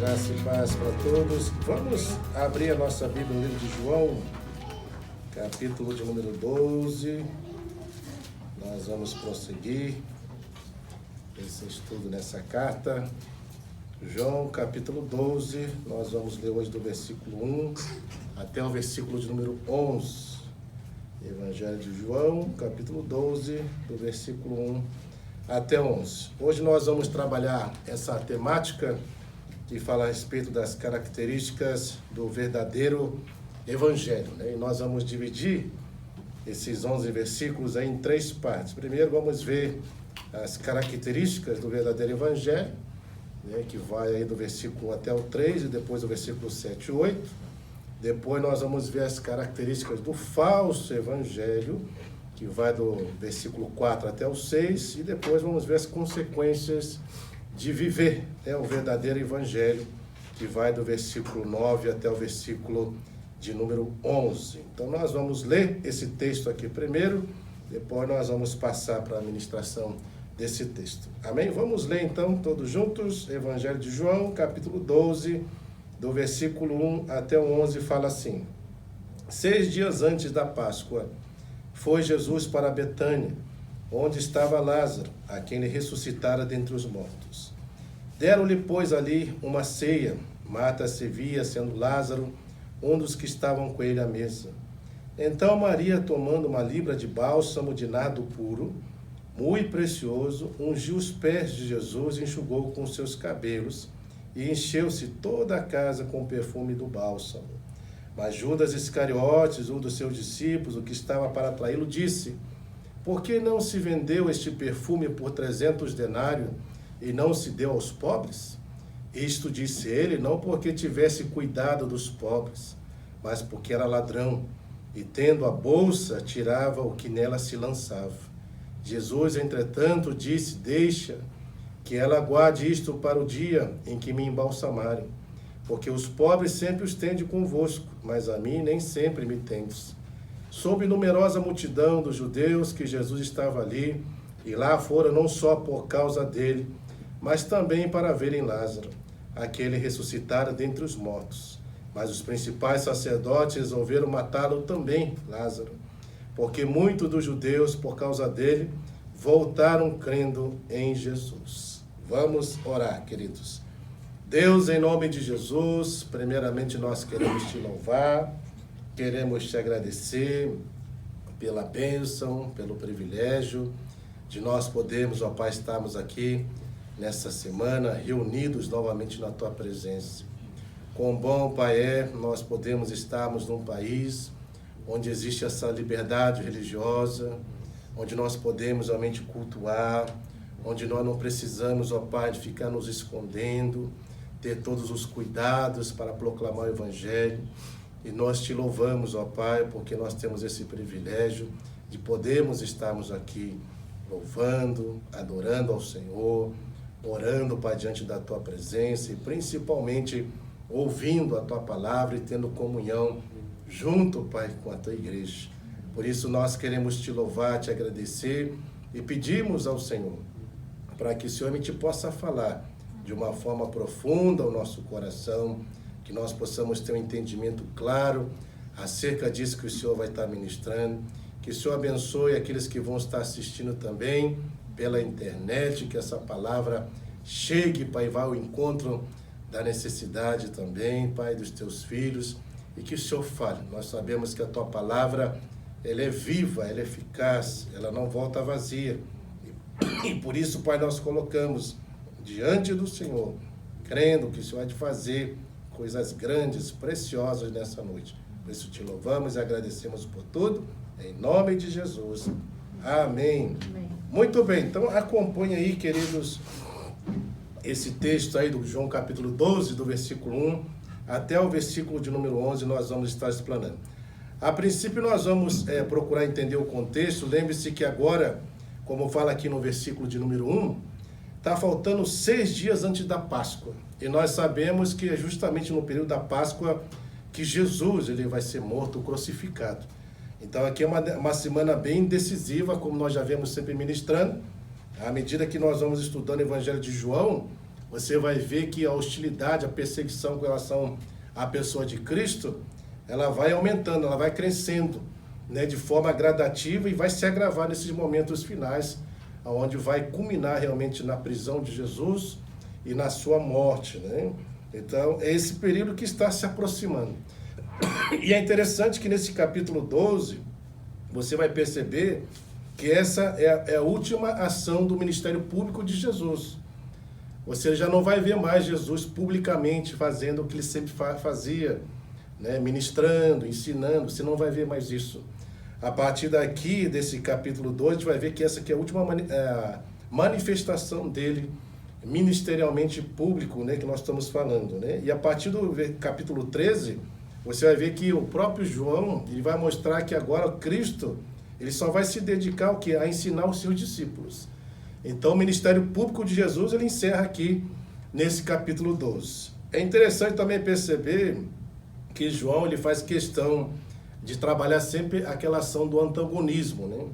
Graça e paz para todos. Vamos abrir a nossa Bíblia no livro de João, capítulo de número 12. Nós vamos prosseguir esse estudo nessa carta. João, capítulo 12, nós vamos ler hoje do versículo 1 até o versículo de número 11. Evangelho de João, capítulo 12, do versículo 1 até 11. Hoje nós vamos trabalhar essa temática que fala a respeito das características do verdadeiro evangelho, né? E nós vamos dividir esses 11 versículos aí em 3 partes. Primeiro vamos ver as características do verdadeiro evangelho, né, que vai aí do versículo 1 até o 3 e depois do versículo 7 e 8. Depois nós vamos ver as características do falso evangelho, que vai do versículo 4 até o 6, e depois vamos ver as consequências de viver, né, o verdadeiro evangelho, que vai do versículo 9 até o versículo de número 11. Então nós vamos ler esse texto aqui primeiro, depois nós vamos passar para a ministração desse texto. Amém? Vamos ler então todos juntos, Evangelho de João, capítulo 12, do versículo 1 até o 11, fala assim: 6 dias antes da Páscoa, foi Jesus para Betânia, onde estava Lázaro, a quem ele ressuscitara dentre os mortos. Deram-lhe, pois, ali uma ceia. Marta servia, sendo Lázaro um dos que estavam com ele à mesa. Então Maria, tomando uma libra de bálsamo de nardo puro, muito precioso, ungiu os pés de Jesus e enxugou com seus cabelos, e encheu-se toda a casa com o perfume do bálsamo. Mas Judas Iscariotes, um dos seus discípulos, o que estava para traí-lo, disse: por que não se vendeu este perfume por 300 denários e não se deu aos pobres? Isto disse ele, não porque tivesse cuidado dos pobres, mas porque era ladrão, e tendo a bolsa, tirava o que nela se lançava. Jesus, entretanto, disse: deixa que ela guarde isto para o dia em que me embalsamarem, porque os pobres sempre os tende convosco, mas a mim nem sempre me tendes. Soube numerosa multidão dos judeus que Jesus estava ali, e lá fora não só por causa dele, mas também para verem Lázaro, aquele ressuscitara dentre os mortos. Mas os principais sacerdotes resolveram matá-lo também, Lázaro, porque muitos dos judeus, por causa dele, voltaram crendo em Jesus. Vamos orar, queridos. Deus, em nome de Jesus, primeiramente nós queremos te louvar, queremos te agradecer pela bênção, pelo privilégio de nós podermos, ó Pai, estarmos aqui nessa semana, reunidos novamente na Tua presença. Quão bom, Pai, é nós podemos estarmos num país onde existe essa liberdade religiosa, onde nós podemos realmente cultuar, onde nós não precisamos, ó Pai, de ficar nos escondendo, ter todos os cuidados para proclamar o Evangelho. E nós te louvamos, ó Pai, porque nós temos esse privilégio de podermos estarmos aqui louvando, adorando ao Senhor, orando, Pai, diante da Tua presença e principalmente ouvindo a Tua palavra e tendo comunhão junto, Pai, com a Tua igreja. Por isso nós queremos te louvar, te agradecer e pedimos ao Senhor para que o Senhor me te possa falar de uma forma profunda ao nosso coração, que nós possamos ter um entendimento claro acerca disso que o Senhor vai estar ministrando, que o Senhor abençoe aqueles que vão estar assistindo também pela internet, que essa palavra chegue, Pai, vá ao encontro da necessidade também, Pai, dos Teus filhos, e que o Senhor fale. Nós sabemos que a Tua palavra, ela é viva, ela é eficaz, ela não volta vazia. E por isso, Pai, nós colocamos diante do Senhor, crendo que o Senhor há de fazer coisas grandes, preciosas nessa noite. Por isso te louvamos e agradecemos por tudo, em nome de Jesus. Amém. Amém. Muito bem, então acompanhe aí, queridos, esse texto aí do João capítulo 12, do versículo 1 até o versículo de número 11, nós vamos estar explanando. A princípio nós vamos procurar entender o contexto. Lembre-se que agora, como fala aqui no versículo de número 1, está faltando 6 dias antes da Páscoa. E nós sabemos que é justamente no período da Páscoa que Jesus ele vai ser morto, crucificado. Então aqui é uma semana bem decisiva, como nós já vemos sempre ministrando. À medida que nós vamos estudando o Evangelho de João, você vai ver que a hostilidade, a perseguição com relação à pessoa de Cristo, ela vai aumentando, ela vai crescendo, né, de forma gradativa e vai se agravar nesses momentos finais, onde vai culminar realmente na prisão de Jesus e na sua morte, né? Então, é esse período que está se aproximando. E é interessante que nesse capítulo 12, você vai perceber que essa é a última ação do ministério público de Jesus. Você já não vai ver mais Jesus publicamente fazendo o que ele sempre fazia, né? Ministrando, ensinando, você não vai ver mais isso. A partir daqui, desse capítulo 2, a gente vai ver que essa aqui é a última manifestação dele, ministerialmente público, né, que nós estamos falando, né? E a partir do capítulo 13, você vai ver que o próprio João, ele vai mostrar que agora Cristo, ele só vai se dedicar ao quê? A ensinar os seus discípulos. Então, o ministério público de Jesus, ele encerra aqui nesse capítulo 12. É interessante também perceber que João, ele faz questão de trabalhar sempre aquela ação do antagonismo, né?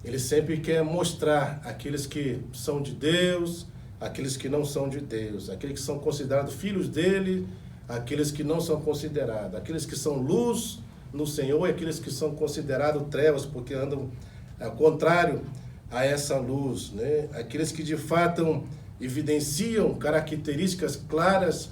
Ele sempre quer mostrar aqueles que são de Deus, aqueles que não são de Deus, aqueles que são considerados filhos dele, aqueles que não são considerados, aqueles que são luz no Senhor e aqueles que são considerados trevas, porque andam ao contrário a essa luz, né? Aqueles que de fato evidenciam características claras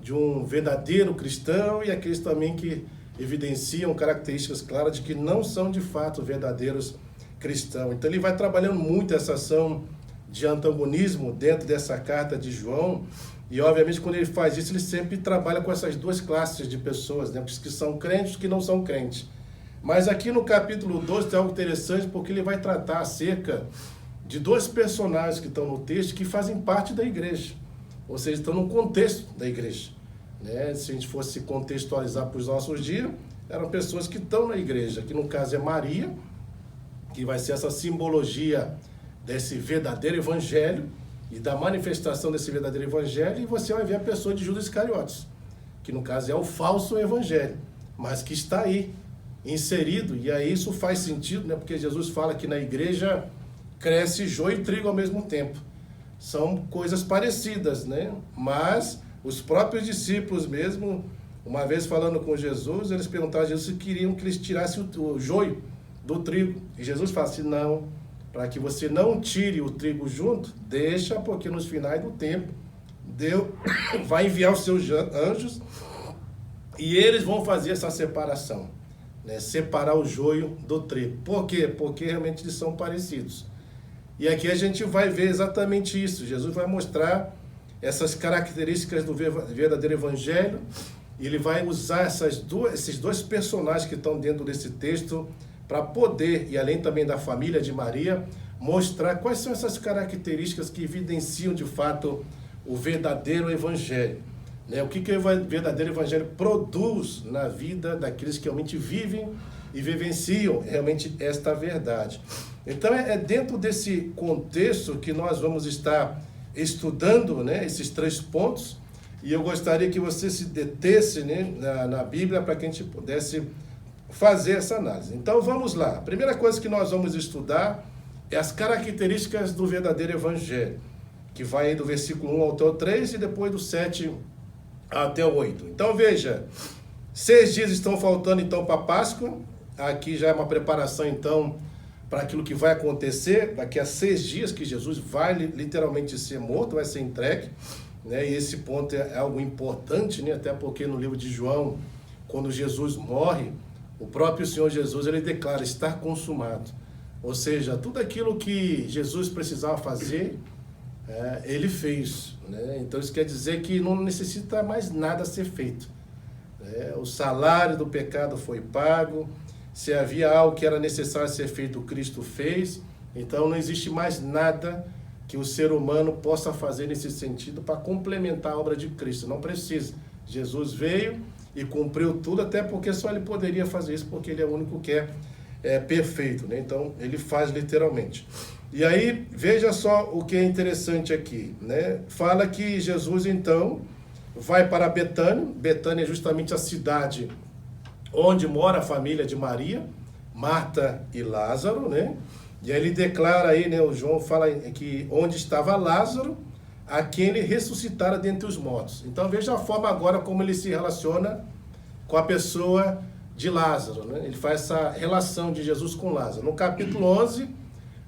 de um verdadeiro cristão e aqueles também que evidenciam características claras de que não são de fato verdadeiros cristãos. Então ele vai trabalhando muito essa ação de antagonismo dentro dessa carta de João, e obviamente quando ele faz isso, ele sempre trabalha com essas duas classes de pessoas, né? Os que são crentes e os que não são crentes. Mas aqui no capítulo 12 tem algo interessante, porque ele vai tratar acerca de dois personagens que estão no texto que fazem parte da igreja, ou seja, estão no contexto da igreja, né? Se a gente fosse contextualizar para os nossos dias, eram pessoas que estão na igreja, que no caso é Maria, que vai ser essa simbologia desse verdadeiro evangelho e da manifestação desse verdadeiro evangelho, e você vai ver a pessoa de Judas Iscariotes, que no caso é o falso evangelho, mas que está aí, inserido, e aí isso faz sentido, né? Porque Jesus fala que na igreja cresce joio e trigo ao mesmo tempo. São coisas parecidas, né? Mas os próprios discípulos mesmo, uma vez falando com Jesus, eles perguntaram a Jesus se queriam que eles tirassem o joio do trigo. E Jesus fala assim, não, para que você não tire o trigo junto, deixa, porque nos finais do tempo, Deus vai enviar os seus anjos e eles vão fazer essa separação, né? Separar o joio do trigo. Por quê? Porque realmente eles são parecidos. E aqui a gente vai ver exatamente isso. Jesus vai mostrar essas características do verdadeiro evangelho, e ele vai usar esses dois personagens que estão dentro desse texto para poder, e além também da família de Maria, mostrar quais são essas características que evidenciam de fato o verdadeiro evangelho, né? O que o verdadeiro evangelho produz na vida daqueles que realmente vivem e vivenciam realmente esta verdade. Então é dentro desse contexto que nós vamos estar estudando, né, esses 3 pontos, e eu gostaria que você se detesse, né, na Bíblia para que a gente pudesse fazer essa análise. Então vamos lá. A primeira coisa que nós vamos estudar é as características do verdadeiro evangelho, que vai do versículo 1 até o 3 e depois do 7 até o 8. Então veja, 6 dias estão faltando então para a Páscoa. Aqui já é uma preparação então para aquilo que vai acontecer daqui a 6 dias, que Jesus vai literalmente ser morto, vai ser entregue, né? E esse ponto é algo importante, né? Até porque no livro de João, quando Jesus morre, o próprio Senhor Jesus, ele declara, está consumado. Ou seja, tudo aquilo que Jesus precisava fazer, ele fez, né? Então isso quer dizer que não necessita mais nada ser feito, né? O salário do pecado foi pago. Se havia algo que era necessário ser feito, Cristo fez. Então não existe mais nada que o ser humano possa fazer nesse sentido para complementar a obra de Cristo. Não precisa. Jesus veio e cumpriu tudo, até porque só ele poderia fazer isso, porque ele é o único que é perfeito, né? Então ele faz literalmente. E aí, veja só o que é interessante aqui, né? Fala que Jesus então vai para Betânia. Betânia é justamente a cidade onde mora a família de Maria, Marta e Lázaro, né? E aí ele declara aí, né, o João fala que onde estava Lázaro, a quem ele ressuscitara dentre os mortos. Então veja a forma agora como ele se relaciona com a pessoa de Lázaro, né? Ele faz essa relação de Jesus com Lázaro. No capítulo 11,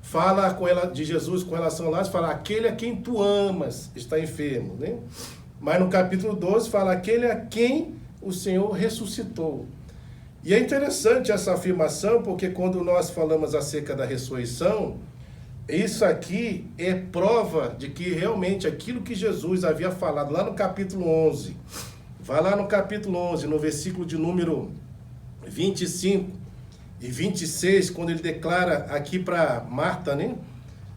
fala de Jesus com relação a Lázaro, fala, aquele a quem tu amas está enfermo, né? Mas no capítulo 12 fala, aquele a quem o Senhor ressuscitou. E é interessante essa afirmação, porque quando nós falamos acerca da ressurreição, isso aqui é prova de que realmente aquilo que Jesus havia falado lá no capítulo 11, vai lá no capítulo 11, no versículo de número 25 e 26, quando ele declara aqui para Marta, né?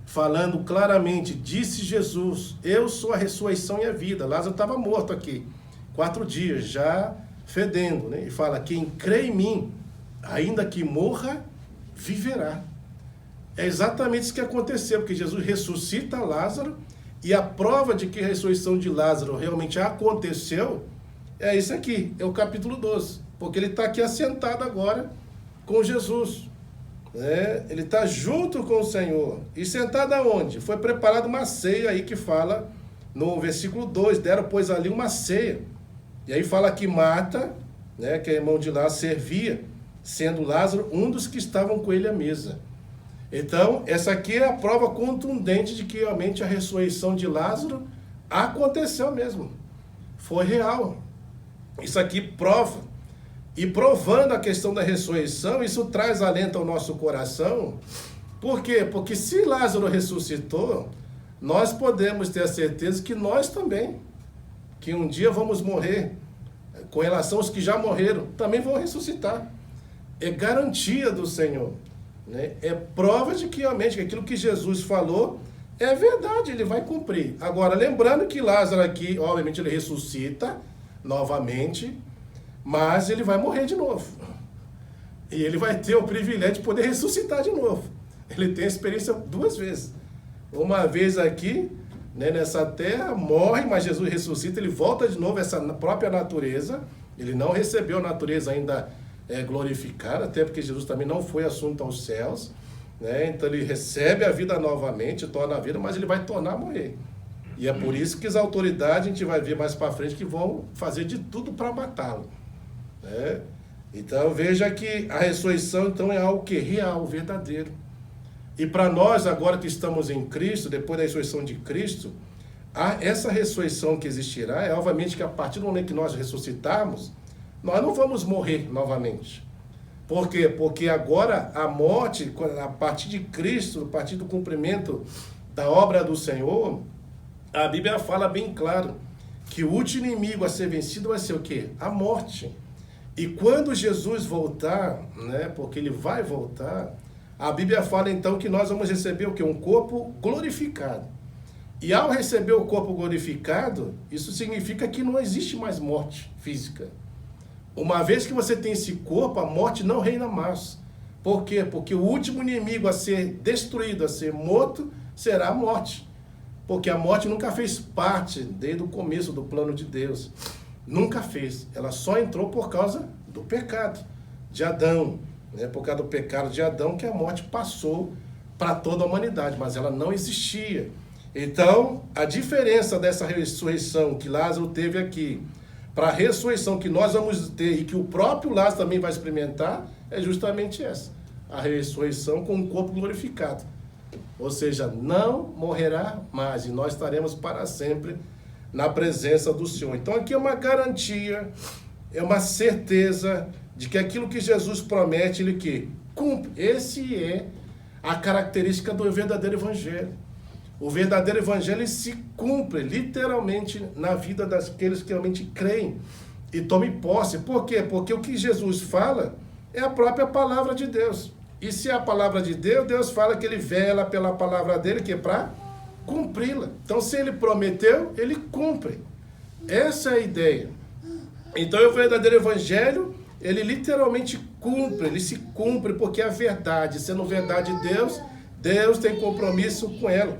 Falando claramente, disse Jesus, eu sou a ressurreição e a vida. Lázaro estava morto aqui, 4 dias, já fedendo, né? E fala, quem crê em mim, ainda que morra, viverá. É exatamente isso que aconteceu, porque Jesus ressuscita Lázaro, e a prova de que a ressurreição de Lázaro realmente aconteceu, é isso aqui, é o capítulo 12, porque ele está aqui assentado agora com Jesus. Ele está junto com o Senhor. E sentado aonde? Foi preparada uma ceia aí que fala no versículo 2, deram pois ali uma ceia. E aí fala que Marta, né, que é irmão de Lázaro, servia, sendo Lázaro um dos que estavam com ele à mesa. Então, essa aqui é a prova contundente de que realmente a ressurreição de Lázaro aconteceu mesmo. Foi real. Isso aqui prova. E provando a questão da ressurreição, isso traz alento ao nosso coração. Por quê? Porque se Lázaro ressuscitou, nós podemos ter a certeza que nós também, que um dia vamos morrer, com relação aos que já morreram, também vão ressuscitar. É garantia do Senhor, né? É prova de que realmente aquilo que Jesus falou é verdade, ele vai cumprir. Agora, lembrando que Lázaro aqui, obviamente, ele ressuscita novamente, mas ele vai morrer de novo. E ele vai ter o privilégio de poder ressuscitar de novo. Ele tem a experiência 2 vezes. Uma vez aqui, né, nessa terra, morre, mas Jesus ressuscita, ele volta de novo essa própria natureza. Ele não recebeu a natureza ainda glorificada, até porque Jesus também não foi assunto aos céus, né? Então ele recebe a vida novamente, torna a vida, mas ele vai tornar a morrer. E é por isso que as autoridades, a gente vai ver mais para frente, que vão fazer de tudo para matá-lo. Então veja que a ressurreição então é algo que é real, verdadeiro. E para nós agora que estamos em Cristo, depois da ressurreição de Cristo, essa ressurreição que existirá é obviamente que a partir do momento que nós ressuscitarmos, nós não vamos morrer novamente. Por quê? Porque agora a morte, a partir de Cristo, a partir do cumprimento da obra do Senhor, a Bíblia fala bem claro que o último inimigo a ser vencido vai ser o quê? A morte. E quando Jesus voltar, né, porque ele vai voltar, a Bíblia fala então que nós vamos receber o quê? Um corpo glorificado. E ao receber o corpo glorificado, isso significa que não existe mais morte física. Uma vez que você tem esse corpo, a morte não reina mais. Por quê? Porque o último inimigo a ser destruído, a ser morto, será a morte. Porque a morte nunca fez parte, desde o começo do plano de Deus. Nunca fez. Ela só entrou por causa do pecado de Adão. Né? Por causa do pecado de Adão que a morte passou para toda a humanidade, mas ela não existia. Então, a diferença dessa ressurreição que Lázaro teve aqui para a ressurreição que nós vamos ter e que o próprio Lázaro também vai experimentar é justamente essa. A ressurreição com um corpo glorificado. Ou seja, não morrerá mais e nós estaremos para sempre na presença do Senhor. Então aqui é uma garantia, é uma certeza de que aquilo que Jesus promete, ele que cumpre. Esse é a característica do verdadeiro evangelho. O verdadeiro evangelho se cumpre literalmente na vida daqueles que realmente creem e tomem posse. Por quê? Porque o que Jesus fala é a própria palavra de Deus. E se é a palavra de Deus, Deus fala que ele vela pela palavra dele, que é para cumpri-la. Então, se ele prometeu, ele cumpre. Essa é a ideia. Então, o verdadeiro evangelho, ele literalmente cumpre, ele se cumpre, porque é a verdade. Sendo verdade de Deus, Deus tem compromisso com ela.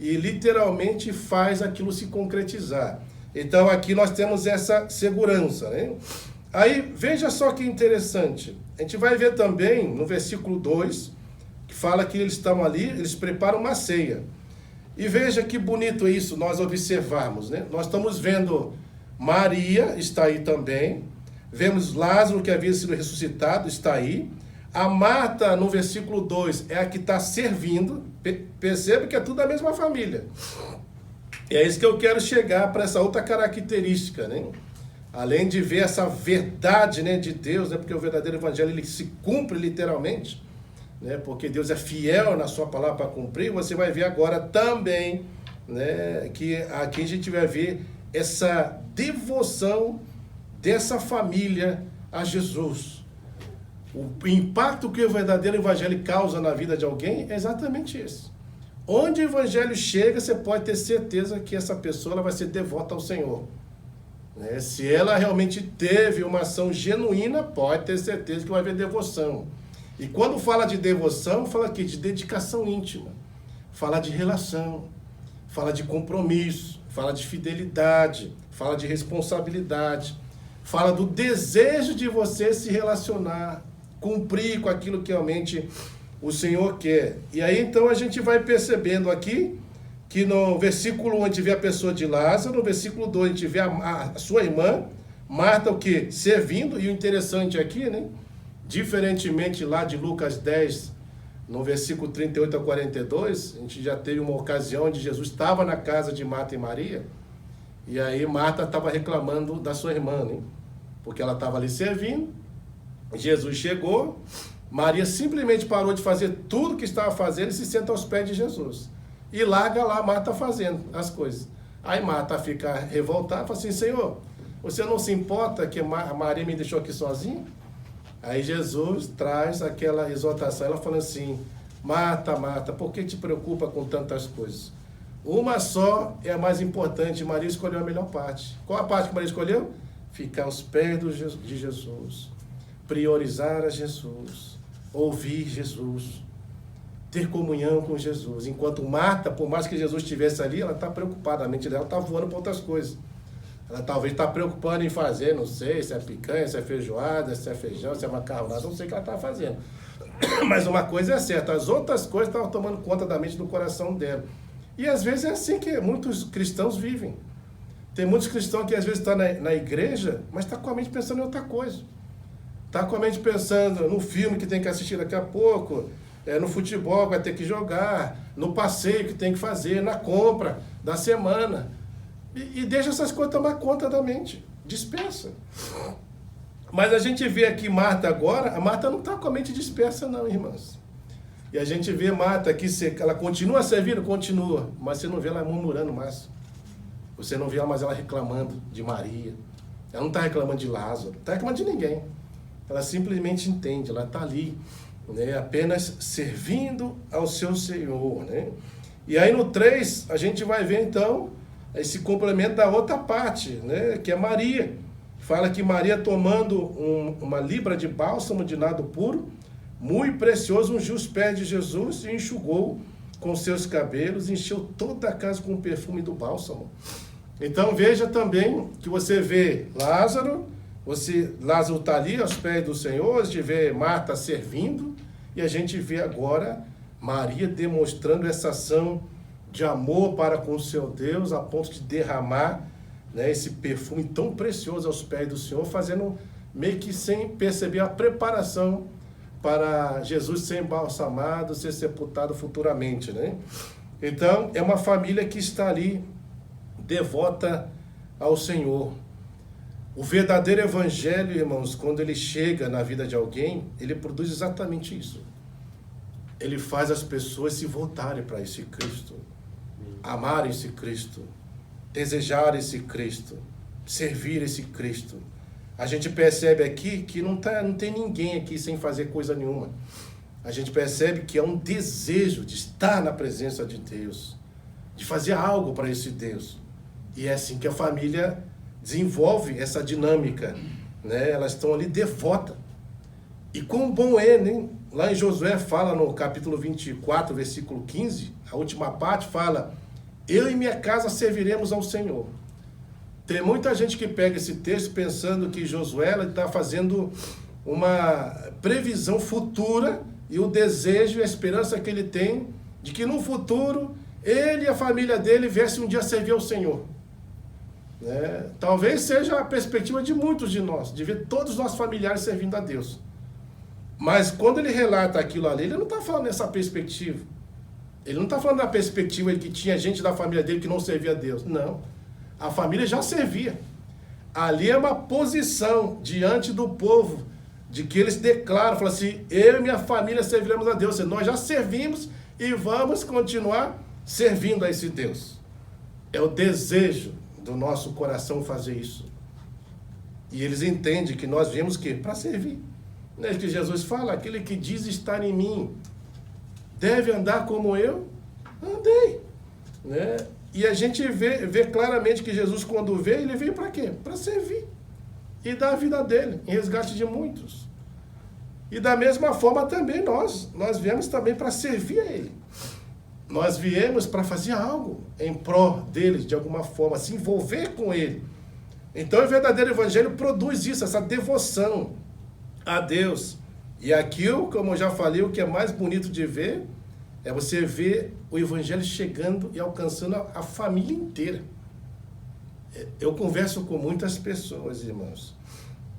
E literalmente faz aquilo se concretizar. Então, aqui nós temos essa segurança, né? Aí, veja só que interessante. A gente vai ver também no versículo 2, que fala que eles estão ali, eles preparam uma ceia. E veja que bonito isso nós observarmos, né? Nós estamos vendo Maria, está aí também. Vemos Lázaro, que havia sido ressuscitado, está aí. A Marta, no versículo 2, é a que está servindo. Percebe que é tudo a mesma família. E é isso que eu quero chegar para essa outra característica, né? Além de ver essa verdade, né, de Deus, né? Porque o verdadeiro evangelho ele se cumpre literalmente, né? Porque Deus é fiel na sua palavra para cumprir. Você vai ver agora também, né, que aqui a gente vai ver essa devoção dessa família a Jesus. O impacto que o verdadeiro evangelho causa na vida de alguém é exatamente esse. Onde o evangelho chega, você pode ter certeza que essa pessoa ela vai ser devota ao Senhor. Né? Se ela realmente teve uma ação genuína, pode ter certeza que vai haver devoção. E quando fala de devoção, fala aqui de dedicação íntima, fala de relação, fala de compromisso, fala de fidelidade, fala de responsabilidade, fala do desejo de você se relacionar, cumprir com aquilo que realmente o Senhor quer. E aí então a gente vai percebendo aqui que no versículo 1 a gente vê a pessoa de Lázaro, no versículo 2 a gente vê a sua irmã, Marta, o que? Servindo, e o interessante aqui, né? Diferentemente lá de Lucas 10, no versículo 38 a 42, a gente já teve uma ocasião onde Jesus estava na casa de Marta e Maria, e aí Marta estava reclamando da sua irmã, né? Porque ela estava ali servindo, Jesus chegou, Maria simplesmente parou de fazer tudo que estava fazendo e se senta aos pés de Jesus. E larga lá Marta fazendo as coisas. Aí Marta fica revoltada, fala assim, Senhor, você não se importa que a Maria me deixou aqui sozinha? Aí Jesus traz aquela exortação, ela fala assim, Marta, Marta, por que te preocupa com tantas coisas? Uma só é a mais importante, Maria escolheu a melhor parte. Qual a parte que Maria escolheu? Ficar aos pés de Jesus, priorizar a Jesus, ouvir Jesus, ter comunhão com Jesus. Enquanto Marta, por mais que Jesus estivesse ali, ela está preocupada, a mente dela está voando para outras coisas. Ela talvez está preocupando em fazer, não sei, se é picanha, se é feijoada, se é feijão, se é macarronada, não sei o que ela está fazendo. Mas uma coisa é certa, as outras coisas estavam tomando conta da mente e do coração dela. E às vezes é assim que muitos cristãos vivem. Tem muitos cristãos que às vezes estão na igreja, mas está com a mente pensando em outra coisa. Está com a mente pensando no filme que tem que assistir daqui a pouco, no futebol que vai ter que jogar, no passeio que tem que fazer, na compra da semana. E deixa essas coisas tomar conta da mente, dispersa. Mas a gente vê aqui Marta agora, a Marta não está com a mente dispersa não, irmãs. E a gente vê Marta aqui, ela continua servindo? Continua, mas você não vê ela murmurando mais. Você não vê mais ela reclamando de Maria. Ela não está reclamando de Lázaro, não está reclamando de ninguém. Ela simplesmente entende, ela está ali, né, apenas servindo ao seu Senhor. Né? E aí no 3, a gente vai ver então esse complemento da outra parte, né, que é Maria. Fala que Maria tomando uma libra de bálsamo de nardo puro, muito precioso, ungiu os pés de Jesus e enxugou com seus cabelos, encheu toda a casa com o perfume do bálsamo. Então veja também que você vê Lázaro está ali aos pés do Senhor, a gente vê Marta servindo, e a gente vê agora Maria demonstrando essa ação de amor para com o seu Deus, a ponto de derramar, né, esse perfume tão precioso aos pés do Senhor, fazendo meio que sem perceber a preparação para Jesus ser embalsamado, ser sepultado futuramente, né? Então, é uma família que está ali devota ao Senhor. O verdadeiro evangelho, irmãos, quando ele chega na vida de alguém, ele produz exatamente isso. Ele faz as pessoas se voltarem para esse Cristo, amar esse Cristo, desejar esse Cristo, servir esse Cristo. A gente percebe aqui que não tem ninguém aqui sem fazer coisa nenhuma. A gente percebe que é um desejo de estar na presença de Deus, de fazer algo para esse Deus. E é assim que a família desenvolve essa dinâmica, né? Elas estão ali devotas. E quão bom é, né? Lá em Josué fala no capítulo 24, versículo 15, a última parte fala, eu e minha casa serviremos ao Senhor. Tem muita gente que pega esse texto pensando que Josué está fazendo uma previsão futura e o desejo e a esperança que ele tem de que no futuro ele e a família dele viessem um dia servir ao Senhor. Né? Talvez seja a perspectiva de muitos de nós, de ver todos os nossos familiares servindo a Deus. Mas quando ele relata aquilo ali, ele não está falando nessa perspectiva. Ele não está falando da perspectiva de que tinha gente da família dele que não servia a Deus. Não. A família já servia. Ali é uma posição diante do povo, de que eles declaram, falam assim, eu e minha família serviremos a Deus. Nós já servimos e vamos continuar servindo a esse Deus. É o desejo do nosso coração fazer isso. E eles entendem que nós viemos o quê? Para servir. Não é que Jesus fala, aquele que diz estar em mim, deve andar como eu andei. Né? E a gente vê claramente que Jesus, quando veio, ele veio para quê? Para servir. E dar a vida dele, em resgate de muitos. E da mesma forma também nós viemos também para servir a ele. Nós viemos para fazer algo em pró dele, de alguma forma, se envolver com ele. Então o verdadeiro evangelho produz isso, essa devoção a Deus. E aquilo, como eu já falei, o que é mais bonito de ver é você ver o evangelho chegando e alcançando a família inteira. Eu converso com muitas pessoas, irmãos.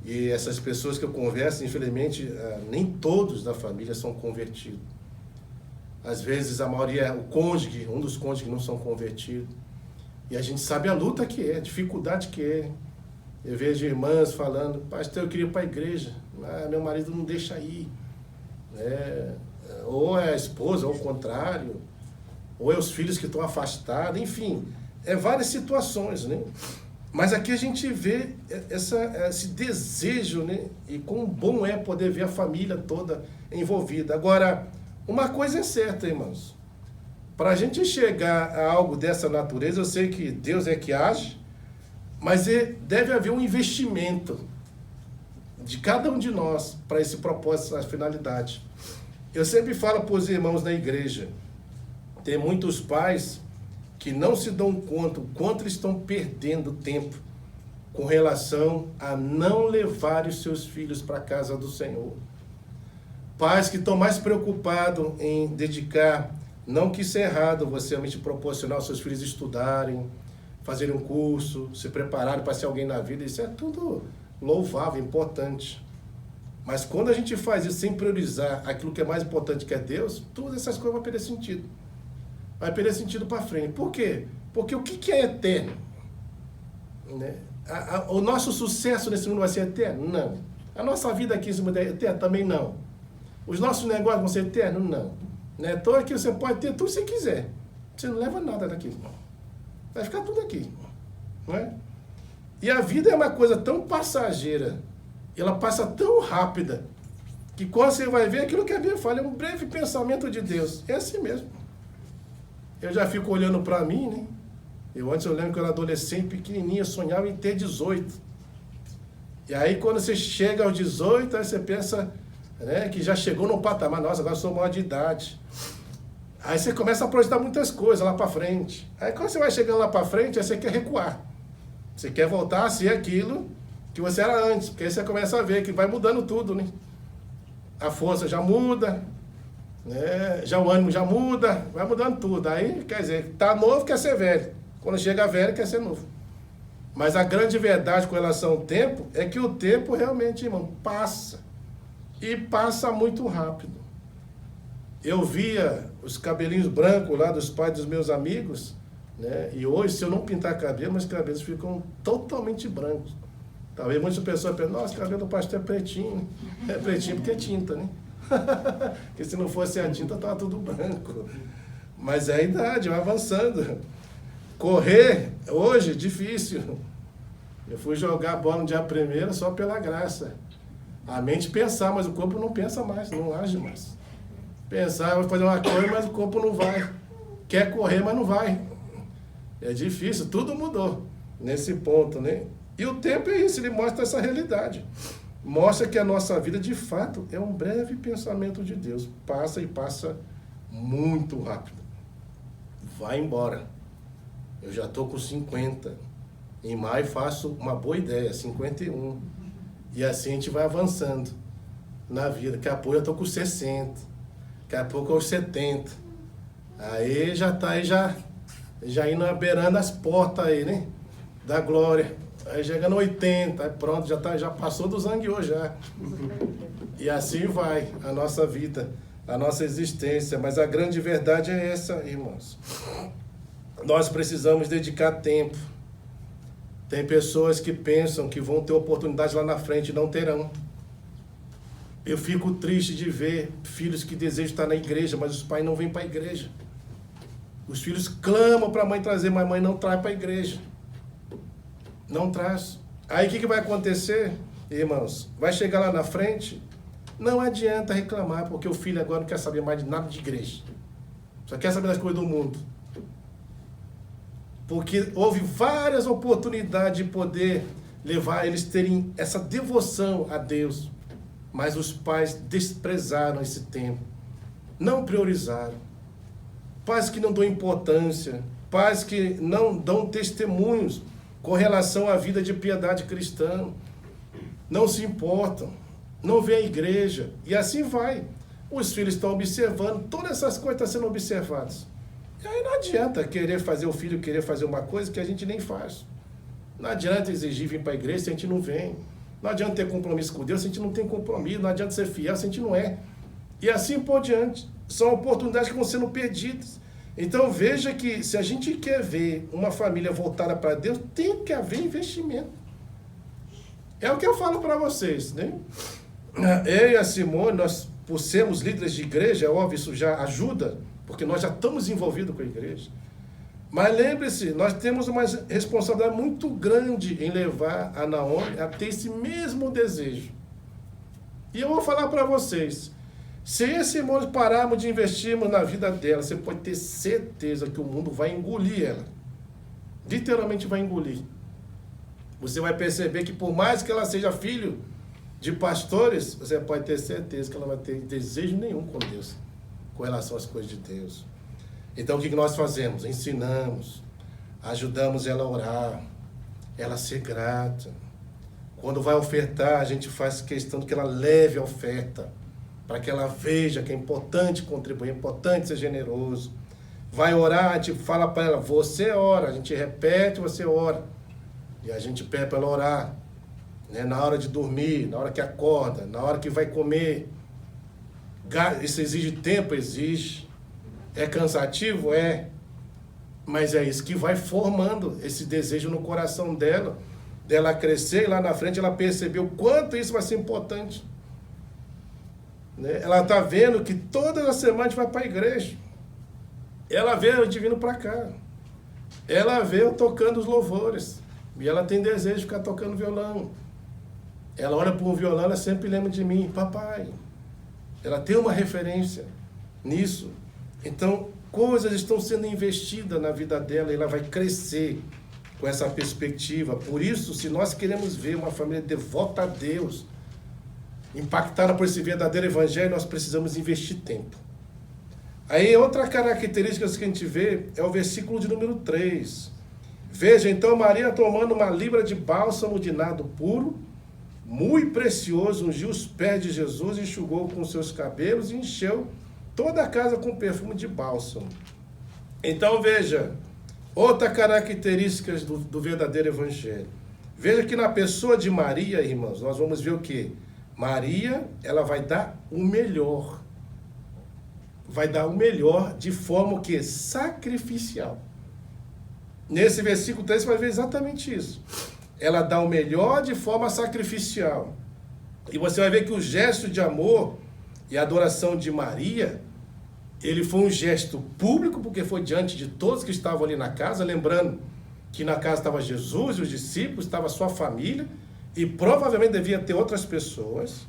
E essas pessoas que eu converso, infelizmente, nem todos da família são convertidos. Às vezes a maioria, o cônjuge, um dos cônjuges não são convertidos. E a gente sabe a luta que é, a dificuldade que é. Eu vejo irmãs falando, pastor, eu queria ir para a igreja, mas meu marido não deixa ir. Ou é a esposa, ou o contrário. Ou é os filhos que estão afastados, enfim. Várias situações, né? Mas aqui a gente vê esse desejo, né? E quão bom é poder ver a família toda envolvida. Agora, uma coisa é certa, irmãos. Para a gente chegar a algo dessa natureza, eu sei que Deus é que age, mas deve haver um investimento de cada um de nós para esse propósito, essa finalidade. Eu sempre falo para os irmãos na igreja, tem muitos pais que não se dão conta o quanto eles estão perdendo tempo com relação a não levar os seus filhos para a casa do Senhor. Pais que estão mais preocupados em dedicar, não que isso é errado, você realmente proporcionar aos seus filhos estudarem, fazerem um curso, se prepararem para ser alguém na vida, isso é tudo louvável, importante. Mas quando a gente faz isso sem priorizar aquilo que é mais importante, que é Deus, todas essas coisas vão perder sentido. Vai perder sentido para frente. Por quê? Porque o que é eterno? Né? O nosso sucesso nesse mundo vai ser eterno? Não. A nossa vida aqui em cima é eterna? Também não. Os nossos negócios vão ser eternos? Não. Né? Então aqui você pode ter tudo que você quiser. Você não leva nada daqui. Vai ficar tudo aqui. Não é? E a vida é uma coisa tão passageira, ela passa tão rápida, que quando você vai ver aquilo que a Bíblia fala, é um breve pensamento de Deus. É assim mesmo. Eu já fico olhando para mim, né? Eu lembro que eu era adolescente, pequenininho, sonhava em ter 18. E aí quando você chega aos 18, aí você pensa, né, que já chegou num patamar, nossa, agora eu sou maior de idade. Aí você começa a projetar muitas coisas lá para frente. Aí quando você vai chegando lá para frente, aí você quer recuar. Você quer voltar a ser aquilo que você era antes, porque aí você começa a ver que vai mudando tudo, né? A força já muda, né? Já o ânimo já muda, vai mudando tudo. Aí, quer dizer, tá novo, quer ser velho. Quando chega velho, quer ser novo. Mas a grande verdade com relação ao tempo é que o tempo realmente, irmão, passa. E passa muito rápido. Eu via os cabelinhos brancos lá dos pais dos meus amigos, né? E hoje, se eu não pintar cabelo, meus cabelos ficam totalmente brancos. Talvez muitas pessoas pensem, nossa, o cabelo do pastor é pretinho. É pretinho porque é tinta, né? Porque se não fosse a tinta, estava tudo branco. Mas é a idade, vai avançando. Correr, hoje, difícil. Eu fui jogar bola no dia 1º só pela graça. A mente pensar, mas o corpo não pensa mais, não age mais. Pensar, vou fazer uma coisa, mas o corpo não vai. Quer correr, mas não vai. É difícil, tudo mudou nesse ponto, né? E o tempo é isso, ele mostra essa realidade. Mostra que a nossa vida, de fato, é um breve pensamento de Deus. Passa e passa muito rápido. Vai embora. Eu já estou com 50. Em maio faço uma boa ideia, 51. E assim a gente vai avançando na vida. Daqui a pouco eu estou com 60. Daqui a pouco aos 70. Aí já tá aí já indo beirando as portas aí, né? Da glória. Aí chegando 80, aí pronto, já passou do zangueô já. E assim vai a nossa vida, a nossa existência. Mas a grande verdade é essa, irmãos. Nós precisamos dedicar tempo. Tem pessoas que pensam que vão ter oportunidade lá na frente e não terão. Eu fico triste de ver filhos que desejam estar na igreja, mas os pais não vêm para a igreja. Os filhos clamam para a mãe trazer, mas a mãe não traz para a igreja. Não traz. Aí o que vai acontecer, irmãos? Vai chegar lá na frente, não adianta reclamar, porque o filho agora não quer saber mais de nada de igreja. Só quer saber das coisas do mundo. Porque houve várias oportunidades de poder levar eles terem essa devoção a Deus. Mas os pais desprezaram esse tempo. Não priorizaram. Pais que não dão importância. Pais que não dão testemunhos com relação à vida de piedade cristã. Não se importam. Não vê a igreja. E assim vai. Os filhos estão observando. Todas essas coisas estão sendo observadas. E aí não adianta querer fazer o filho querer fazer uma coisa que a gente nem faz. Não adianta exigir vir para a igreja se a gente não vem. Não adianta ter compromisso com Deus se a gente não tem compromisso. Não adianta ser fiel se a gente não é. E assim por diante. São oportunidades que vão sendo perdidas. Então veja que se a gente quer ver uma família voltada para Deus, tem que haver investimento. É o que eu falo para vocês, né? Eu e a Simone, nós, por sermos líderes de igreja, é óbvio, isso já ajuda, porque nós já estamos envolvidos com a igreja. Mas lembre-se, nós temos uma responsabilidade muito grande em levar a Naomi a ter esse mesmo desejo. E eu vou falar para vocês, se esse irmão pararmos de investirmos na vida dela, você pode ter certeza que o mundo vai engolir ela. Literalmente vai engolir. Você vai perceber que por mais que ela seja filho de pastores, você pode ter certeza que ela vai ter desejo nenhum com Deus, com relação às coisas de Deus. Então o que nós fazemos? Ensinamos, ajudamos ela a orar, ela a ser grata. Quando vai ofertar, a gente faz questão de que ela leve a oferta, para que ela veja que é importante contribuir, é importante ser generoso. Vai orar, a gente fala para ela, você ora, a gente repete, você ora. E a gente pede para ela orar, né? Na hora de dormir, na hora que acorda, na hora que vai comer. Isso exige tempo? Exige. É cansativo? É. Mas é isso que vai formando esse desejo no coração dela, dela crescer e lá na frente ela percebeu o quanto isso vai ser importante. Né? Ela está vendo que todas as semanas a gente vai para a igreja. Ela vê a gente vindo para cá. Ela vê eu tocando os louvores. E ela tem desejo de ficar tocando violão. Ela olha para um violão, ela sempre lembra de mim, papai. Ela tem uma referência nisso. Então, coisas estão sendo investidas na vida dela e ela vai crescer com essa perspectiva. Por isso, se nós queremos ver uma família devota a Deus, impactada por esse verdadeiro evangelho, nós precisamos investir tempo. Aí, outra característica que a gente vê é o versículo de número 3. Veja, então, Maria tomando uma libra de bálsamo de nardo puro, muito precioso, ungiu os pés de Jesus, enxugou com seus cabelos e encheu toda a casa com perfume de bálsamo. Então, veja, outra característica do verdadeiro evangelho. Veja que na pessoa de Maria, irmãos, nós vamos ver o quê? Maria, ela vai dar o melhor. Vai dar o melhor de forma o quê? Sacrificial. Nesse versículo 3 você vai ver exatamente isso. Ela dá o melhor de forma sacrificial. E você vai ver que o gesto de amor e adoração de Maria, ele foi um gesto público, porque foi diante de todos que estavam ali na casa, lembrando que na casa estava Jesus e os discípulos, estava a sua família, e provavelmente devia ter outras pessoas,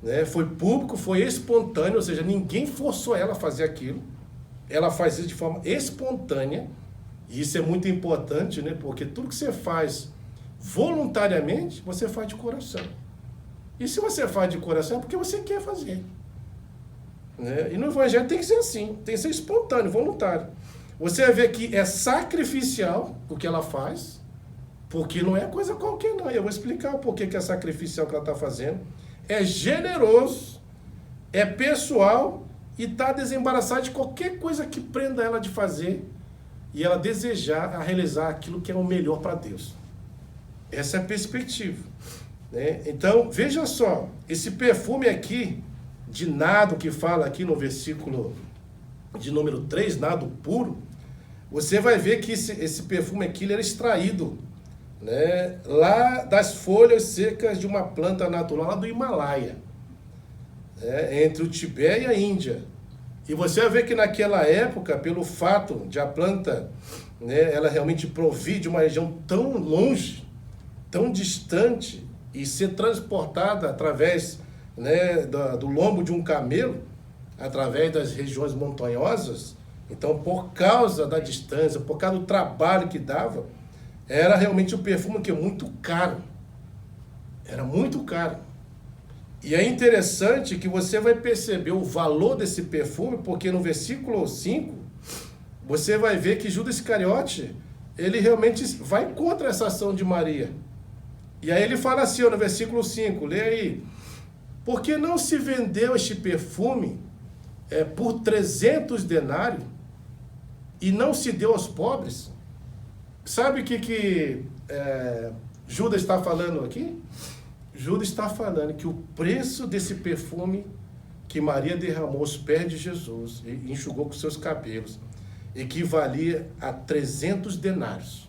né? Foi público, foi espontâneo, ou seja, ninguém forçou ela a fazer aquilo. Ela faz isso de forma espontânea, e isso é muito importante, né? Porque tudo que você faz voluntariamente, você faz de coração. E se você faz de coração, é porque você quer fazer. Né? E no evangelho tem que ser assim, tem que ser espontâneo, voluntário. Você vai ver que é sacrificial o que ela faz, porque não é coisa qualquer não. Eu vou explicar o porquê que é sacrificial que ela está fazendo. É generoso, é pessoal e está desembaraçada de qualquer coisa que prenda ela de fazer e ela desejar a realizar aquilo que é o melhor para Deus. Essa é a perspectiva, né? Então, veja só, esse perfume aqui, de nado, que fala aqui no versículo de número 3, nado puro, você vai ver que esse perfume aqui ele era extraído, né, lá das folhas secas de uma planta natural lá do Himalaia, né, entre o Tibete e a Índia. E você vai ver que naquela época, pelo fato de a planta, né, ela realmente provir de uma região tão longe, tão distante, e ser transportada através, né, do lombo de um camelo, através das regiões montanhosas. Então, por causa da distância, por causa do trabalho que dava, era realmente um perfume que é muito caro. Era muito caro. E é interessante que você vai perceber o valor desse perfume, porque no versículo 5, você vai ver que Judas Iscariote, ele realmente vai contra essa ação de Maria. E aí ele fala assim, ó, no versículo 5, lê aí: por que não se vendeu este perfume por 300 denários e não se deu aos pobres? Sabe o que Judas está falando aqui? Judas está falando que o preço desse perfume que Maria derramou aos pés de Jesus e enxugou com seus cabelos equivalia a 300 denários.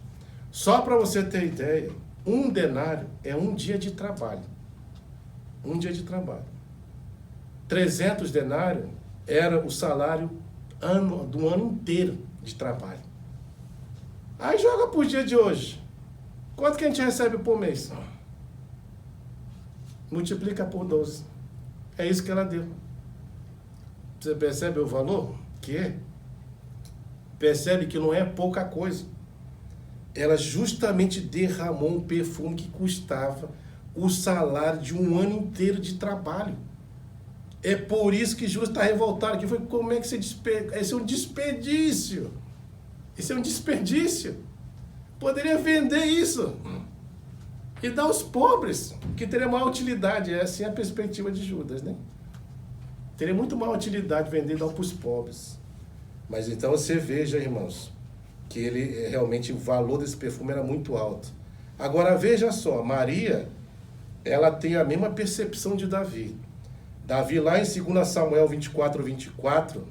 Só para você ter ideia, um denário é um dia de trabalho. Um dia de trabalho. 300 denários era o salário do ano inteiro de trabalho. Aí joga por dia de hoje. Quanto que a gente recebe por mês? Multiplica por 12. É isso que ela deu. Você percebe o valor que é? Percebe que não é pouca coisa. Ela justamente derramou um perfume que custava o salário de um ano inteiro de trabalho. É por isso que Judas está revoltado aqui. Foi, como é que você desperde? Esse é um desperdício. Isso é um desperdício. Poderia vender isso e dar aos pobres, que teria maior utilidade. Essa é a perspectiva de Judas, né? Teria muito maior utilidade vender e dar para os pobres. Mas então você veja, irmãos, que ele realmente, o valor desse perfume era muito alto. Agora veja só, Maria, ela tem a mesma percepção de Davi. Davi, lá em 2 Samuel 24,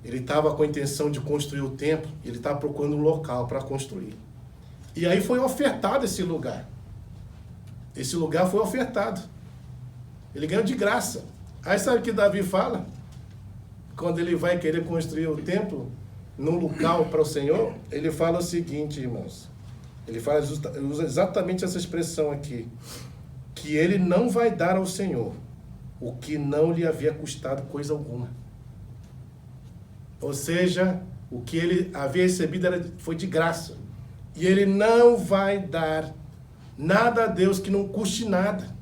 ele estava com a intenção de construir o templo, ele estava procurando um local para construir. E aí foi ofertado esse lugar. Esse lugar foi ofertado. Ele ganhou de graça. Aí sabe o que Davi fala? Quando ele vai querer construir o templo num local para o Senhor, ele fala o seguinte, irmãos. Ele usa exatamente essa expressão aqui. Que ele não vai dar ao Senhor o que não lhe havia custado coisa alguma. Ou seja, o que ele havia recebido foi de graça. E ele não vai dar nada a Deus que não custe nada.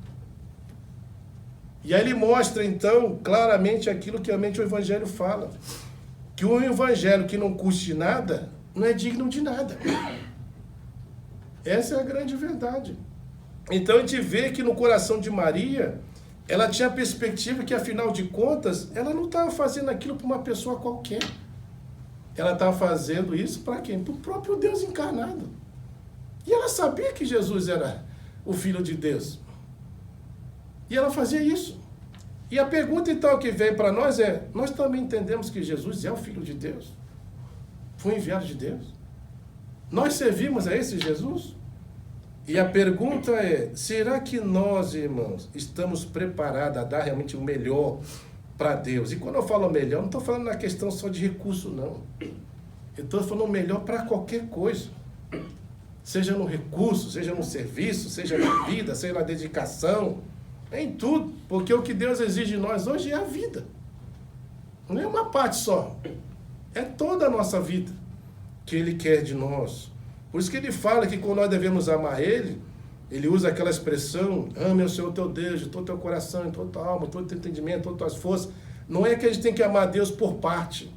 E aí ele mostra, então, claramente aquilo que realmente o Evangelho fala. Que um Evangelho que não custe nada, não é digno de nada. Essa é a grande verdade. Então a gente vê que no coração de Maria, ela tinha a perspectiva que, afinal de contas, ela não estava fazendo aquilo para uma pessoa qualquer. Ela estava fazendo isso para quem? Para o próprio Deus encarnado. E ela sabia que Jesus era o Filho de Deus. E ela fazia isso. E a pergunta, então, que veio para nós é, nós também entendemos que Jesus é o Filho de Deus? Foi enviado de Deus? Nós servimos a esse Jesus? E a pergunta é, será que nós, irmãos, estamos preparados a dar realmente o melhor para Deus? E quando eu falo melhor, não estou falando na questão só de recurso, não. Eu estou falando melhor para qualquer coisa. Seja no recurso, seja no serviço, seja na vida, seja na dedicação, em tudo. Porque o que Deus exige de nós hoje é a vida. Não é uma parte só. É toda a nossa vida que Ele quer de nós. Por isso que Ele fala que quando nós devemos amar Ele, Ele usa aquela expressão, ame o Senhor teu Deus de todo o teu coração, de toda a tua alma, de todo o teu entendimento, de todas as tuas forças. Não é que a gente tem que amar Deus por parte.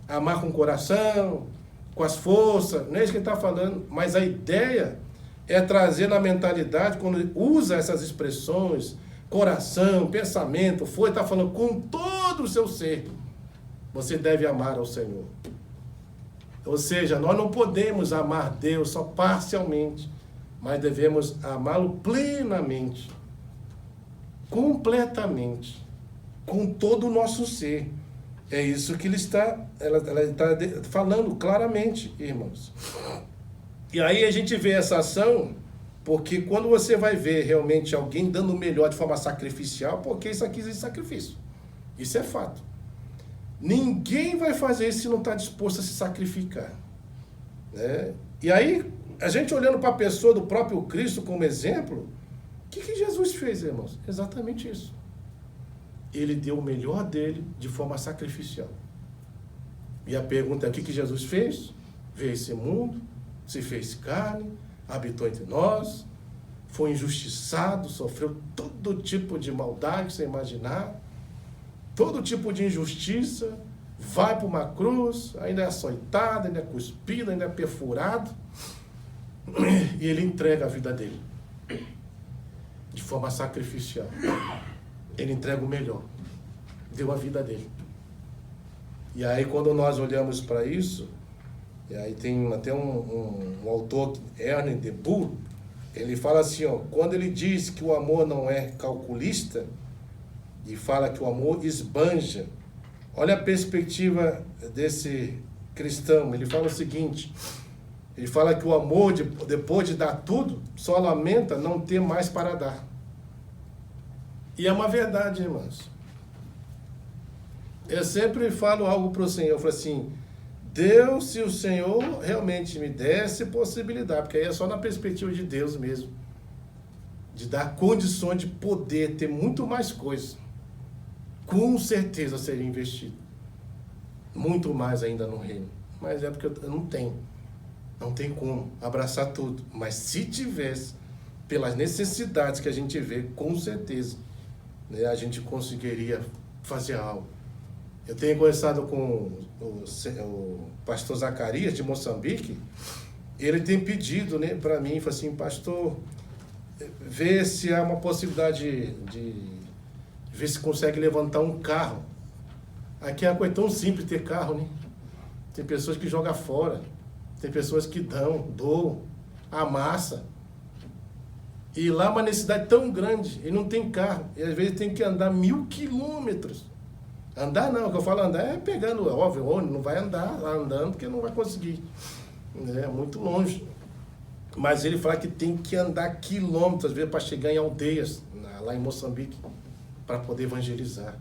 Amar com o coração, com as forças, não é isso que ele está falando. Mas a ideia é trazer na mentalidade, quando ele usa essas expressões, coração, pensamento, está falando com todo o seu ser. você deve amar ao Senhor. Ou seja, nós não podemos amar Deus só parcialmente, mas devemos amá-lo plenamente, completamente, com todo o nosso ser. É isso que ela está falando claramente, irmãos. E aí a gente vê essa ação, porque quando você vai ver realmente alguém dando o melhor de forma sacrificial, porque isso aqui existe sacrifício. Isso é fato. Ninguém vai fazer isso se não está disposto a se sacrificar. Né? E aí, a gente olhando para a pessoa do próprio Cristo como exemplo, o que Jesus fez, irmãos? Exatamente isso. Ele deu o melhor dele de forma sacrificial. E a pergunta é, o que Jesus fez? Veio esse mundo, se fez carne, habitou entre nós, foi injustiçado, sofreu todo tipo de maldade que você imaginar, todo tipo de injustiça, vai para uma cruz, ainda é açoitado, ainda é cuspido, ainda é perfurado, e ele entrega a vida dele de forma sacrificial. Ele entrega o melhor, deu a vida dele. E aí quando nós olhamos para isso, e aí tem até um autor, Ernest de Bourg, ele fala assim, ó, quando ele diz que o amor não é calculista, e fala que o amor esbanja, olha a perspectiva desse cristão, ele fala o seguinte, ele fala que o amor, depois de dar tudo, só lamenta não ter mais para dar. E é uma verdade, irmãos. Eu sempre falo algo para o Senhor, eu falo assim, Deus, se o Senhor realmente me desse possibilidade, porque aí é só na perspectiva de Deus mesmo, de dar condições de poder ter muito mais coisas, com certeza seria investido. Muito mais ainda no reino. Mas é porque eu não tenho. Não tem como abraçar tudo. Mas se tivesse, pelas necessidades que a gente vê, com certeza, né, a gente conseguiria fazer algo. Eu tenho conversado com o pastor Zacarias, de Moçambique. Ele tem pedido, né, para mim, falou assim, pastor, vê se há uma possibilidade de ver se consegue levantar um carro. Aqui é uma coisa tão simples ter carro, né? Tem pessoas que jogam fora, tem pessoas que doam, amassa. E lá uma necessidade tão grande, e não tem carro, e às vezes tem que andar 1000 quilômetros. Andar não, o que eu falo andar é pegando, óbvio, ônibus, não vai andar lá andando, porque não vai conseguir. É muito longe. Mas ele fala que tem que andar quilômetros, às vezes, para chegar em aldeias, lá em Moçambique, para poder evangelizar.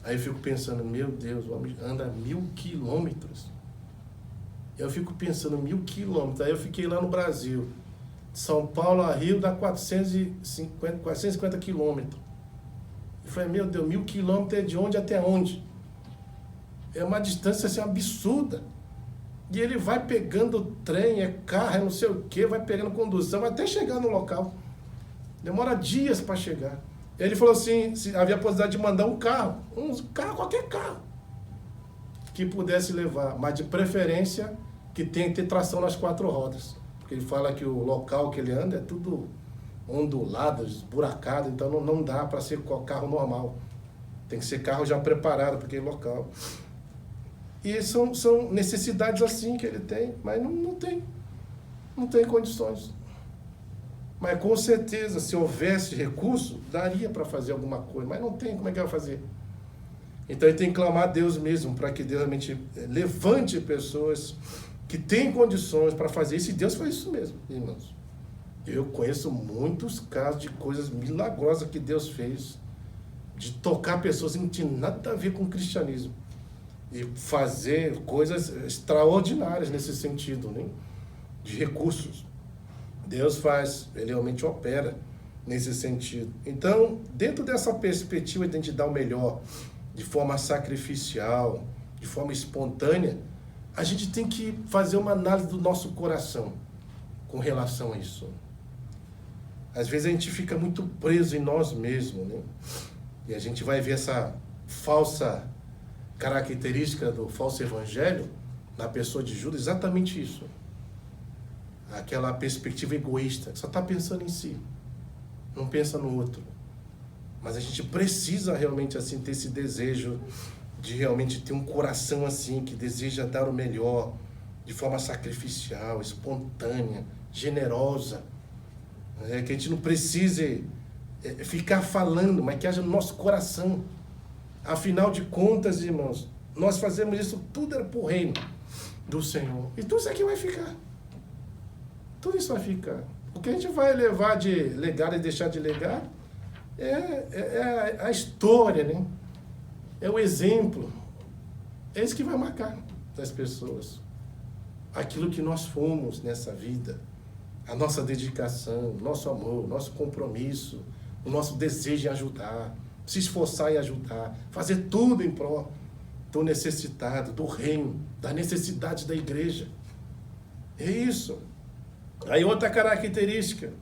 Aí eu fico pensando, meu Deus, o homem anda 1000 quilômetros. Eu fico pensando, 1000 quilômetros. Aí eu fiquei lá no Brasil. De São Paulo a Rio dá 450 quilômetros. Eu falei, meu Deus, 1000 quilômetros é de onde até onde? É uma distância assim, absurda. E ele vai pegando trem, é carro, é não sei o quê, vai pegando condução até chegar no local. Demora dias para chegar. Ele falou assim, se havia a possibilidade de mandar um carro, qualquer carro, que pudesse levar, mas de preferência que tenha que ter tração nas 4 rodas. Porque ele fala que o local que ele anda é tudo ondulado, esburacado, então não dá para ser carro normal. Tem que ser carro já preparado para aquele local. E são necessidades assim que ele tem, mas não tem condições. Mas com certeza, se houvesse recurso, daria para fazer alguma coisa, mas não tem, como é que vai fazer? Então ele tem que clamar a Deus mesmo, para que Deus realmente levante pessoas que têm condições para fazer isso, e Deus faz isso mesmo, irmãos. Eu conheço muitos casos de coisas milagrosas que Deus fez, de tocar pessoas que não tinham nada a ver com o cristianismo, e fazer coisas extraordinárias nesse sentido, né? De recursos. Deus faz, Ele realmente opera nesse sentido. Então, dentro dessa perspectiva de a gente dar o melhor, de forma sacrificial, de forma espontânea, a gente tem que fazer uma análise do nosso coração com relação a isso. Às vezes a gente fica muito preso em nós mesmos, né? E a gente vai ver essa falsa característica do falso evangelho na pessoa de Judas, exatamente isso. Aquela perspectiva egoísta, que só está pensando em si, não pensa no outro. Mas a gente precisa realmente assim ter esse desejo de realmente ter um coração assim, que deseja dar o melhor, de forma sacrificial, espontânea, generosa. Que a gente não precise ficar falando, mas que haja no nosso coração. Afinal de contas, irmãos, nós fazemos isso tudo era por reino do Senhor. E tudo isso aqui vai ficar. Tudo isso vai ficar. O que a gente vai levar de legado e deixar de legado é a história, né? É o exemplo. É isso que vai marcar das pessoas. Aquilo que nós fomos nessa vida. A nossa dedicação, nosso amor, nosso compromisso, o nosso desejo em ajudar, se esforçar em ajudar, fazer tudo em prol do necessitado, do reino, da necessidade da igreja. É isso. Aí outra característica,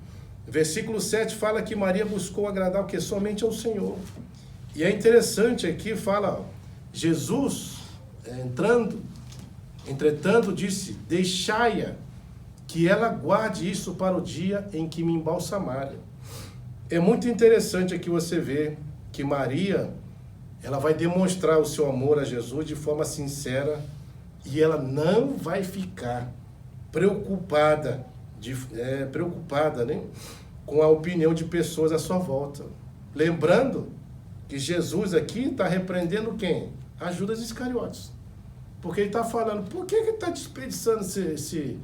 versículo 7 fala que Maria buscou agradar o que? Somente ao Senhor. E é interessante aqui, fala, Jesus entretanto disse, deixai-a, que ela guarde isso para o dia em que me embalsamarem. É muito interessante aqui você ver que Maria, ela vai demonstrar o seu amor a Jesus de forma sincera e ela não vai ficar preocupada, né, com a opinião de pessoas à sua volta. Lembrando que Jesus aqui está repreendendo quem? A Judas Iscariotes. Porque ele está falando, por que ele está desperdiçando esse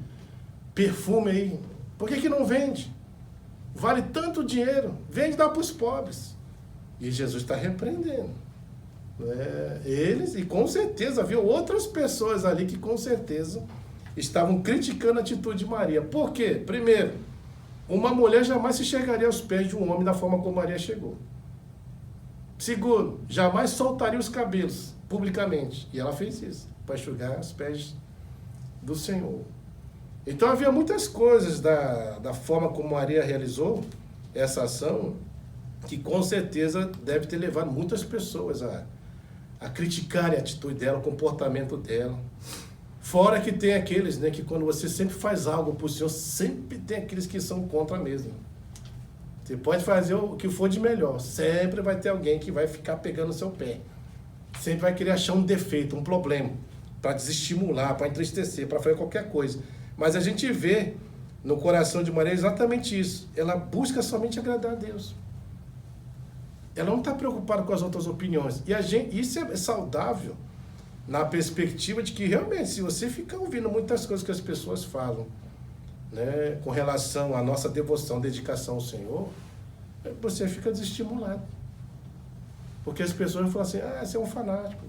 perfume aí? Por que não vende? Vale tanto dinheiro, vende e dá para os pobres. E Jesus está repreendendo. Eles, e com certeza havia outras pessoas ali que com certeza estavam criticando a atitude de Maria. Por quê? Primeiro, uma mulher jamais se chegaria aos pés de um homem da forma como Maria chegou. Segundo, jamais soltaria os cabelos publicamente. E ela fez isso, para enxugar os pés do Senhor. Então havia muitas coisas da forma como Maria realizou essa ação, que com certeza deve ter levado muitas pessoas a criticarem a atitude dela, o comportamento dela. Fora que tem aqueles, né, que quando você sempre faz algo para o Senhor, sempre tem aqueles que são contra mesmo. Você pode fazer o que for de melhor, sempre vai ter alguém que vai ficar pegando o seu pé. Sempre vai querer achar um defeito, um problema, para desestimular, para entristecer, para fazer qualquer coisa. Mas a gente vê no coração de Maria exatamente isso. Ela busca somente agradar a Deus. Ela não está preocupada com as outras opiniões. E isso é saudável na perspectiva de que realmente, se você ficar ouvindo muitas coisas que as pessoas falam, né, com relação à nossa devoção, dedicação ao Senhor, você fica desestimulado. Porque as pessoas falam assim, você é um fanático,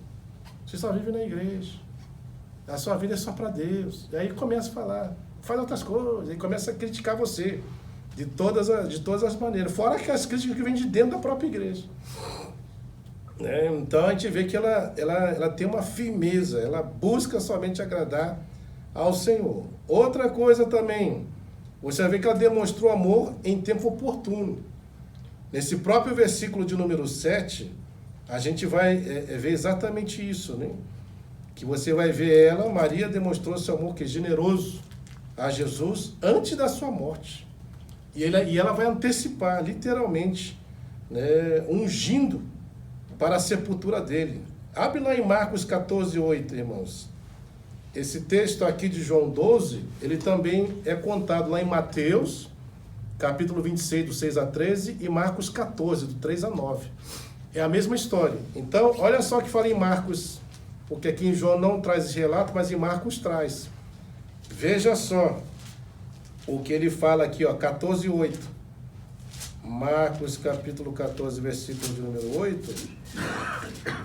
você só vive na igreja, a sua vida é só para Deus. E aí começa a falar, faz outras coisas, e começa a criticar você de todas as maneiras, fora que as críticas que vêm de dentro da própria igreja. Então a gente vê que ela tem uma firmeza, ela busca somente agradar ao Senhor. Outra coisa também, você vê que ela demonstrou amor em tempo oportuno. Nesse próprio versículo de número 7, a gente vai ver exatamente isso, né? Que você vai ver Maria demonstrou seu amor que é generoso a Jesus antes da sua morte. E ela vai antecipar, literalmente, né, ungindo para a sepultura dele. Abre lá em Marcos 14:8, irmãos. Esse texto aqui de João 12, ele também é contado lá em Mateus, capítulo 26, do 6 a 13, e Marcos 14, do 3 a 9. É a mesma história. Então, olha só o que fala em Marcos, porque aqui em João não traz esse relato, mas em Marcos traz. Veja só o que ele fala aqui, 14:8. Marcos, capítulo 14, versículo de número 8,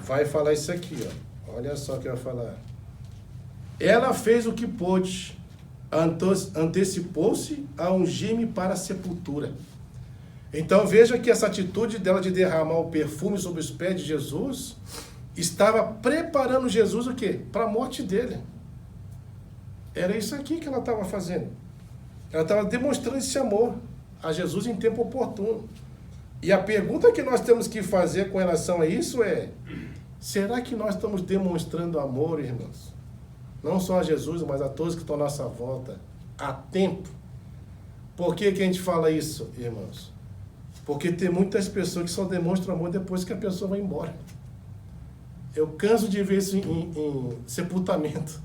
vai falar isso aqui, Olha só o que vai falar. Ela fez o que pôde, antecipou-se a ungir-me para a sepultura. Então veja que essa atitude dela de derramar o perfume sobre os pés de Jesus estava preparando Jesus o quê? Para a morte dele. Era isso aqui que ela estava fazendo. Ela estava demonstrando esse amor a Jesus em tempo oportuno. E a pergunta que nós temos que fazer com relação a isso é: será que nós estamos demonstrando amor, irmãos? Não só a Jesus, mas a todos que estão à nossa volta, a tempo. Por que a gente fala isso, irmãos? Porque tem muitas pessoas que só demonstram amor depois que a pessoa vai embora. Eu canso de ver isso em sepultamento,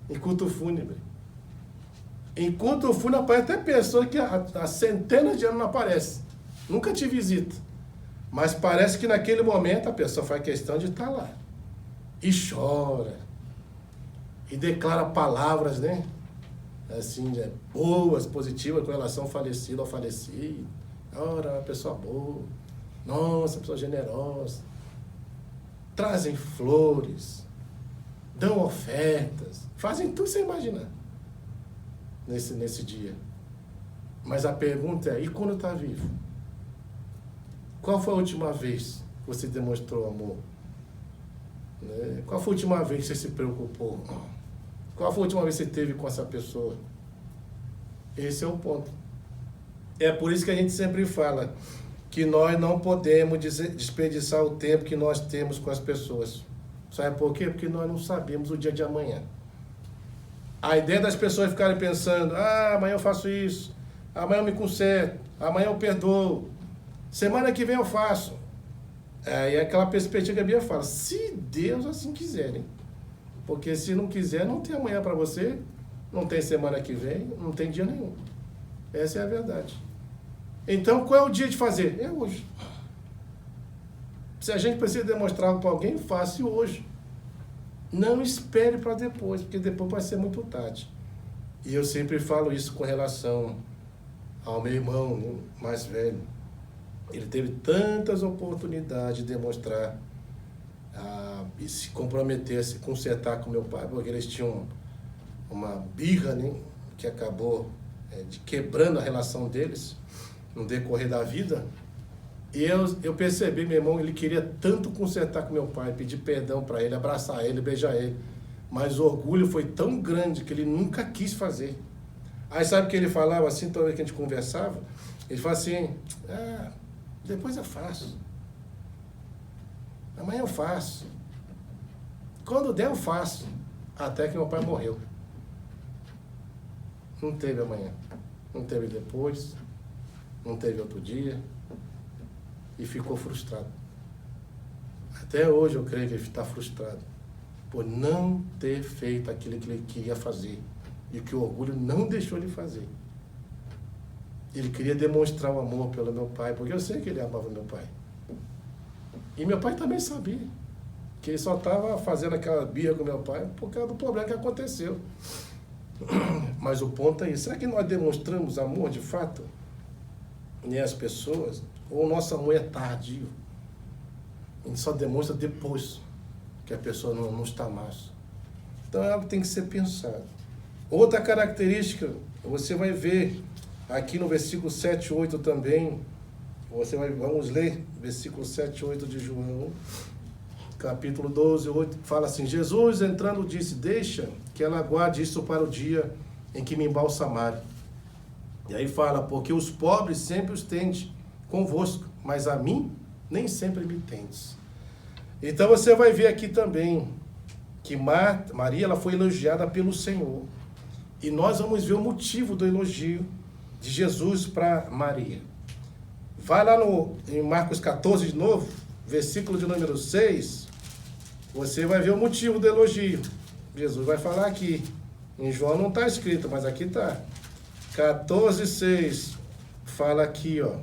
em culto fúnebre. Em culto fúnebre aparece até pessoa que há centenas de anos não aparece. Nunca te visita. Mas parece que naquele momento a pessoa faz questão de estar lá. E chora. E declara palavras, né? Assim, boas, positivas com relação ao falecido ou falecido. Ora, uma pessoa boa. Nossa, pessoa generosa. Trazem flores. Dão ofertas. Fazem tudo sem imaginar. Nesse dia. Mas a pergunta é, e quando está vivo? Qual foi a última vez que você demonstrou amor? Qual foi a última vez que você se preocupou? Qual foi a última vez que você esteve com essa pessoa? Esse é o ponto. É por isso que a gente sempre fala que nós não podemos desperdiçar o tempo que nós temos com as pessoas. Sabe por quê? Porque nós não sabemos o dia de amanhã. A ideia das pessoas ficarem pensando, amanhã eu faço isso, amanhã eu me conserto, amanhã eu perdoo, semana que vem eu faço. Aí é aquela perspectiva que a Bíblia fala, se Deus assim quiser, hein? Porque se não quiser, não tem amanhã para você, não tem semana que vem, não tem dia nenhum. Essa é a verdade. Então, qual é o dia de fazer? É hoje. Se a gente precisa demonstrar algo para alguém, faça hoje. Não espere para depois, porque depois vai ser muito tarde. E eu sempre falo isso com relação ao meu irmão, né, mais velho. Ele teve tantas oportunidades de demonstrar, e se comprometer, a se consertar com meu pai, porque eles tinham uma birra, né, que acabou quebrando a relação deles no decorrer da vida. E eu percebi, meu irmão, ele queria tanto consertar com meu pai, pedir perdão para ele, abraçar ele, beijar ele. Mas o orgulho foi tão grande que ele nunca quis fazer. Aí sabe o que ele falava assim, toda vez que a gente conversava? Ele falava assim, depois eu faço. Amanhã eu faço. Quando der eu faço. Até que meu pai morreu. Não teve amanhã. Não teve depois. Não teve outro dia. E ficou frustrado. Até hoje eu creio que ele está frustrado por não ter feito aquilo que ele queria fazer e que o orgulho não deixou ele fazer. Ele queria demonstrar o amor pelo meu pai, porque eu sei que ele amava meu pai. E meu pai também sabia que ele só estava fazendo aquela birra com meu pai por causa do problema que aconteceu. Mas o ponto é isso. Será que nós demonstramos amor de fato? Nem as pessoas? Ou o nosso amor é tardio? A gente só demonstra depois que a pessoa não está mais. Então é algo que tem que ser pensado. Outra característica, você vai ver aqui no versículo 7 e 8 também. Vamos ler versículo 7 e 8 de João, capítulo 12, 8. Fala assim, Jesus entrando disse, deixa que ela guarde isso para o dia em que me embalsamarem. E aí fala, porque os pobres sempre os tendes convosco, mas a mim nem sempre me tendes. Então você vai ver aqui também que Maria ela foi elogiada pelo Senhor. E nós vamos ver o motivo do elogio de Jesus para Maria. Vai lá em Marcos 14 de novo, versículo de número 6, você vai ver o motivo do elogio. Jesus vai falar aqui. Em João não está escrito, mas aqui está. 14:6 fala aqui, ó.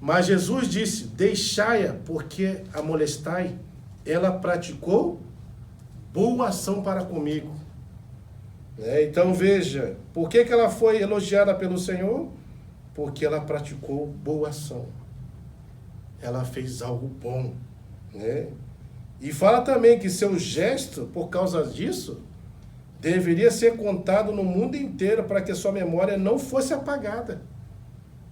Mas Jesus disse, deixai-a, porque a molestai, ela praticou boa ação para comigo. Então veja, por que ela foi elogiada pelo Senhor? Porque ela praticou boa ação. Ela fez algo bom, né? E fala também que seu gesto, por causa disso, deveria ser contado no mundo inteiro para que a sua memória não fosse apagada.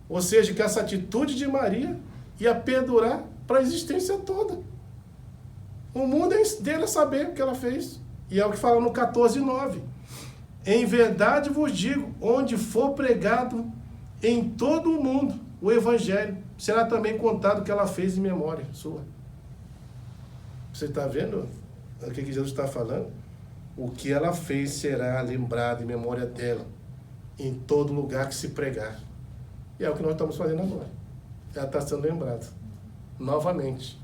Ou seja, que essa atitude de Maria ia perdurar para a existência toda. O mundo inteiro saber o que ela fez. E é o que fala no 14:9. Em verdade vos digo, onde for pregado em todo o mundo o evangelho, será também contado o que ela fez em memória sua. Você está vendo o que Jesus está falando? O que ela fez será lembrado em memória dela, em todo lugar que se pregar. E é o que nós estamos fazendo agora. Ela está sendo lembrada, novamente.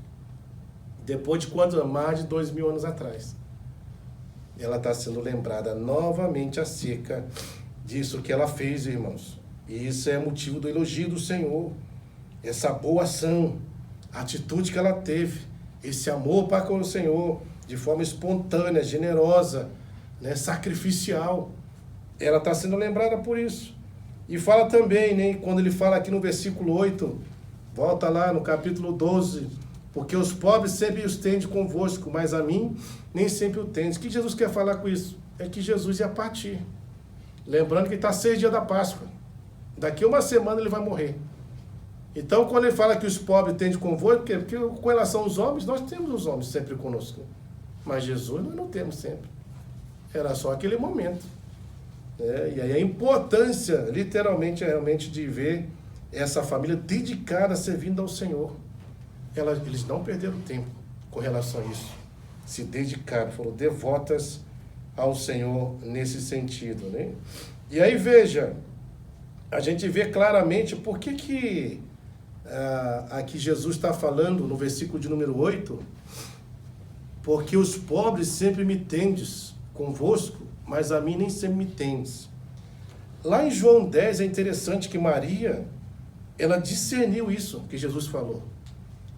Depois de quanto? Mais de 2000 anos atrás. Ela está sendo lembrada novamente acerca disso que ela fez, irmãos. E isso é motivo do elogio do Senhor. Essa boa ação, a atitude que ela teve, esse amor para com o Senhor, de forma espontânea, generosa, né, sacrificial. Ela está sendo lembrada por isso. E fala também, né, quando ele fala aqui no versículo 8, volta lá no capítulo 12, porque os pobres sempre os tende convosco, mas a mim nem sempre o tende. O que Jesus quer falar com isso? É que Jesus ia partir. Lembrando que está 6 dias da Páscoa. Daqui uma semana ele vai morrer. Então, quando ele fala que os pobres tende convosco, porque com relação aos homens, nós temos os homens sempre conosco. Mas Jesus nós não temos sempre. Era só aquele momento. E aí a importância, literalmente, realmente, de ver essa família dedicada, servindo ao Senhor. Eles não perderam tempo com relação a isso. Se dedicaram, foram devotas ao Senhor nesse sentido, né? E aí, veja, a gente vê claramente por que aqui Jesus está falando no versículo de número 8, porque os pobres sempre me tendes convosco, mas a mim nem sempre me tendes. Lá em João 10 é interessante que Maria, ela discerniu isso que Jesus falou.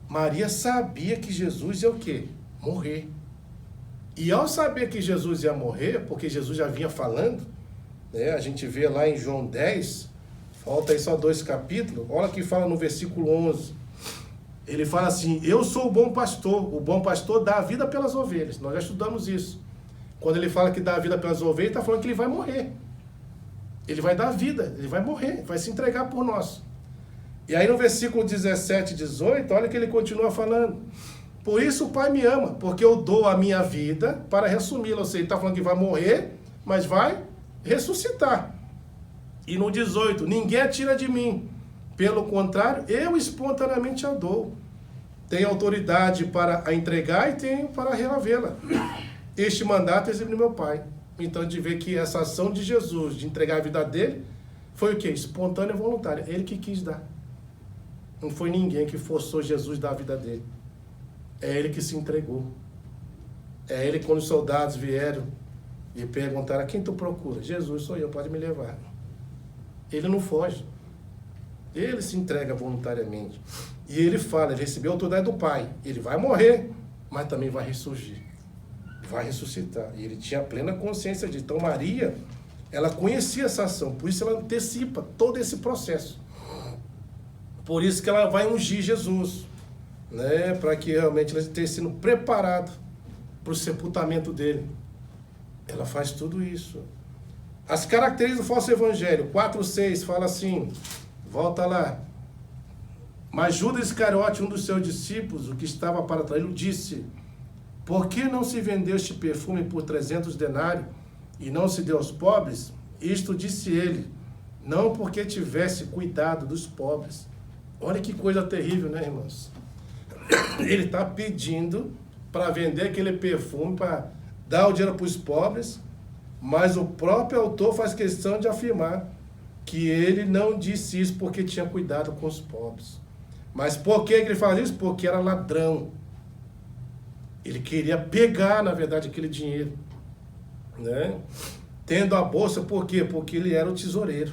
Maria sabia que Jesus ia o quê? Morrer. E ao saber que Jesus ia morrer, porque Jesus já vinha falando, né, a gente vê lá em João 10, falta aí só 2 capítulos, olha que fala no versículo 11. Ele fala assim, eu sou o bom pastor dá a vida pelas ovelhas. Nós já estudamos isso. Quando ele fala que dá a vida pelas ovelhas, ele está falando que ele vai morrer. Ele vai dar a vida, ele vai morrer, vai se entregar por nós. E aí no versículo 17 e 18, olha que ele continua falando. Por isso o Pai me ama, porque eu dou a minha vida para reassumi-la. Ou seja, ele está falando que vai morrer, mas vai ressuscitar. E no 18, ninguém atira de mim. Pelo contrário, eu espontaneamente a dou. Tenho autoridade para a entregar e tenho para reavê-la. Este mandato é exibido no meu Pai. Então, de ver que essa ação de Jesus, de entregar a vida dele, foi o quê? Espontânea e voluntária. Ele que quis dar. Não foi ninguém que forçou Jesus a dar a vida dele. É ele que se entregou. É ele, quando os soldados vieram e perguntaram, quem tu procura? Jesus, sou eu, pode me levar. Ele não foge. Ele se entrega voluntariamente. E ele fala, ele recebeu a autoridade do Pai. Ele vai morrer, mas também vai ressurgir. Vai ressuscitar. E ele tinha plena consciência disso. Então Maria, ela conhecia essa ação. Por isso ela antecipa todo esse processo. Por isso que ela vai ungir Jesus. Né? Para que realmente ele esteja sendo preparado para o sepultamento dele. Ela faz tudo isso. As características do falso evangelho. 4:6 fala assim. Volta lá. Mas Judas Iscariote, um dos seus discípulos, o que estava para traí-lo, disse, por que não se vendeu este perfume por 300 denários e não se deu aos pobres? Isto disse ele, não porque tivesse cuidado dos pobres. Olha que coisa terrível, né, irmãos? Ele está pedindo para vender aquele perfume, para dar o dinheiro para os pobres, mas o próprio autor faz questão de afirmar que ele não disse isso porque tinha cuidado com os pobres. Mas por que ele faz isso? Porque era ladrão. Ele queria pegar, na verdade, aquele dinheiro. Né? Tendo a bolsa, por quê? Porque ele era o tesoureiro.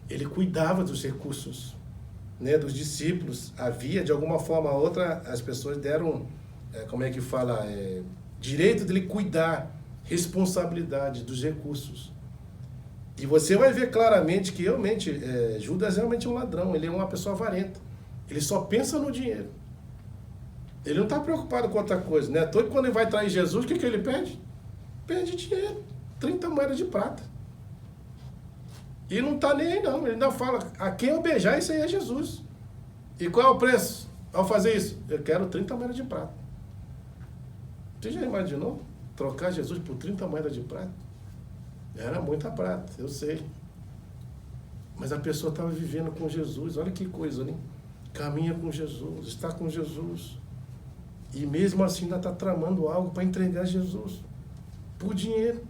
Ele cuidava dos recursos, né, dos discípulos. Havia, de alguma forma ou outra, as pessoas deram, direito dele cuidar, responsabilidade dos recursos. E você vai ver claramente que realmente, Judas é realmente um ladrão, ele é uma pessoa avarenta. Ele só pensa no dinheiro. Ele não está preocupado com outra coisa, né? Todo quando ele vai trair Jesus, o que ele pede? Pede dinheiro, 30 moedas de prata. E não está nem aí não, ele ainda fala, a quem eu beijar, isso aí é Jesus. E qual é o preço ao fazer isso? Eu quero 30 moedas de prata. Você já imaginou trocar Jesus por 30 moedas de prata? Era muita prata, eu sei. Mas a pessoa estava vivendo com Jesus, olha que coisa, né? Caminha com Jesus, está com Jesus. E mesmo assim ainda está tramando algo para entregar Jesus por dinheiro.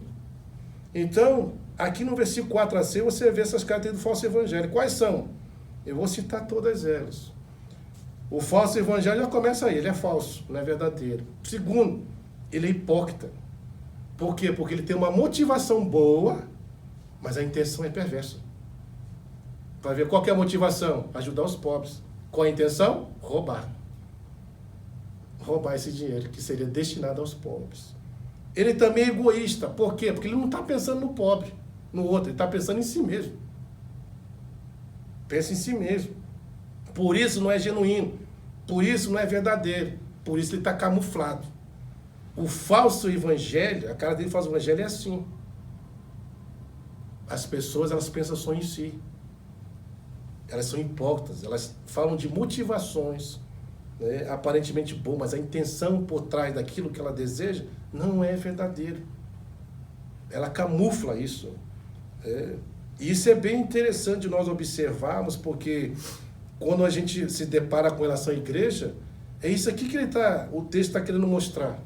Então, aqui no versículo 4-6, você vê essas características do falso evangelho. Quais são? Eu vou citar todas elas. O falso evangelho já começa aí, ele é falso, não é verdadeiro. Segundo, ele é hipócrita. Por quê? Porque ele tem uma motivação boa, mas a intenção é perversa. Vai ver qual que é a motivação? Ajudar os pobres. Qual a intenção? Roubar. Roubar esse dinheiro que seria destinado aos pobres. Ele também é egoísta. Por quê? Porque ele não está pensando no pobre, no outro. Ele está pensando em si mesmo. Pensa em si mesmo. Por isso não é genuíno. Por isso não é verdadeiro. Por isso ele está camuflado. O falso evangelho, a cara dele falso evangelho é assim. As pessoas, elas pensam só em si. Elas são hipócritas. Elas falam de motivações, né, aparentemente boas, mas a intenção por trás daquilo que ela deseja não é verdadeira. Ela camufla isso. E isso é bem interessante de nós observarmos, porque quando a gente se depara com relação à igreja, é isso aqui que o texto está querendo mostrar.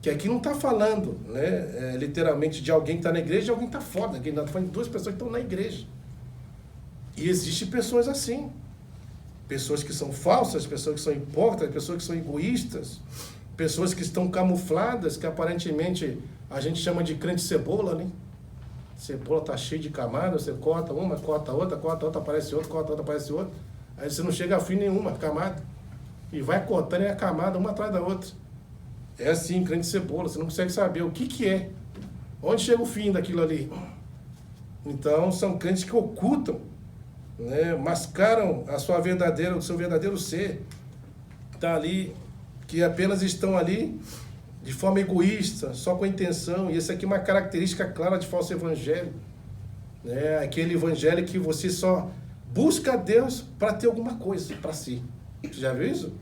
Que aqui não está falando, né, literalmente de alguém que está na igreja e alguém que está fora. Aqui está falando de duas pessoas que estão na igreja. E existem pessoas assim. Pessoas que são falsas, pessoas que são hipócritas, pessoas que são egoístas, pessoas que estão camufladas, que aparentemente a gente chama de crente cebola, né? Cebola está cheia de camadas, você corta uma, corta outra, aparece outra, corta outra, aparece outra. Aí você não chega a fim nenhuma camada. E vai cortando a camada uma atrás da outra. É assim, crente cebola, você não consegue saber o que é. Onde chega o fim daquilo ali? Então, são crentes que ocultam, né, mascaram o seu verdadeiro ser. Está ali, que apenas estão ali de forma egoísta, só com a intenção. E essa aqui é uma característica clara de falso evangelho. Né? Aquele evangelho que você só busca a Deus para ter alguma coisa para si. Você já viu isso?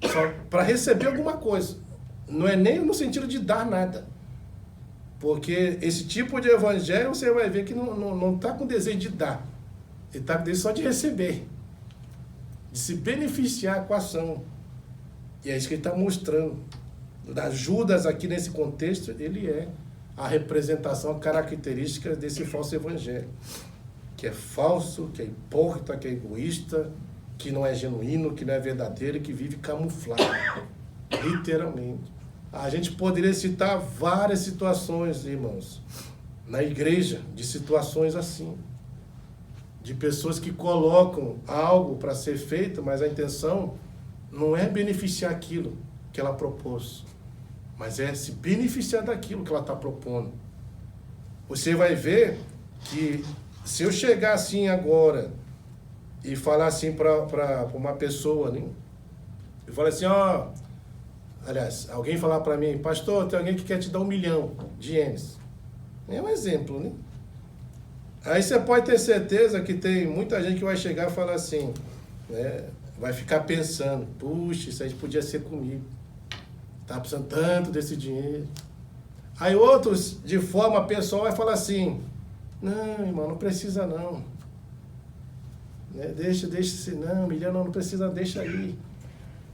Só para receber alguma coisa. Não é nem no sentido de dar nada. Porque esse tipo de evangelho você vai ver que não está com desejo de dar. Ele está com desejo só de receber. De se beneficiar com a ação. E é isso que ele está mostrando. Da Judas aqui nesse contexto, ele é a representação, a característica desse falso evangelho. Que é falso, que é hipócrita, que é egoísta, que não é genuíno, que não é verdadeiro, que vive camuflado. Literalmente. A gente poderia citar várias situações, irmãos, na igreja, de situações assim. De pessoas que colocam algo para ser feito, mas a intenção não é beneficiar aquilo que ela propôs, mas é se beneficiar daquilo que ela está propondo. Você vai ver que se eu chegar assim agora e falar assim para uma pessoa, né? Eu falo assim, ó, aliás, alguém falar para mim, pastor, tem alguém que quer te dar 1 milhão de ienes. É um exemplo, né? Aí você pode ter certeza que tem muita gente que vai chegar e falar assim, né? Vai ficar pensando, puxa, isso aí podia ser comigo. Tá precisando tanto desse dinheiro. Aí outros, de forma pessoal, vai falar assim, não, irmão, não precisa não. Né? Deixa esse não, 1 milhão não precisa, deixa aí.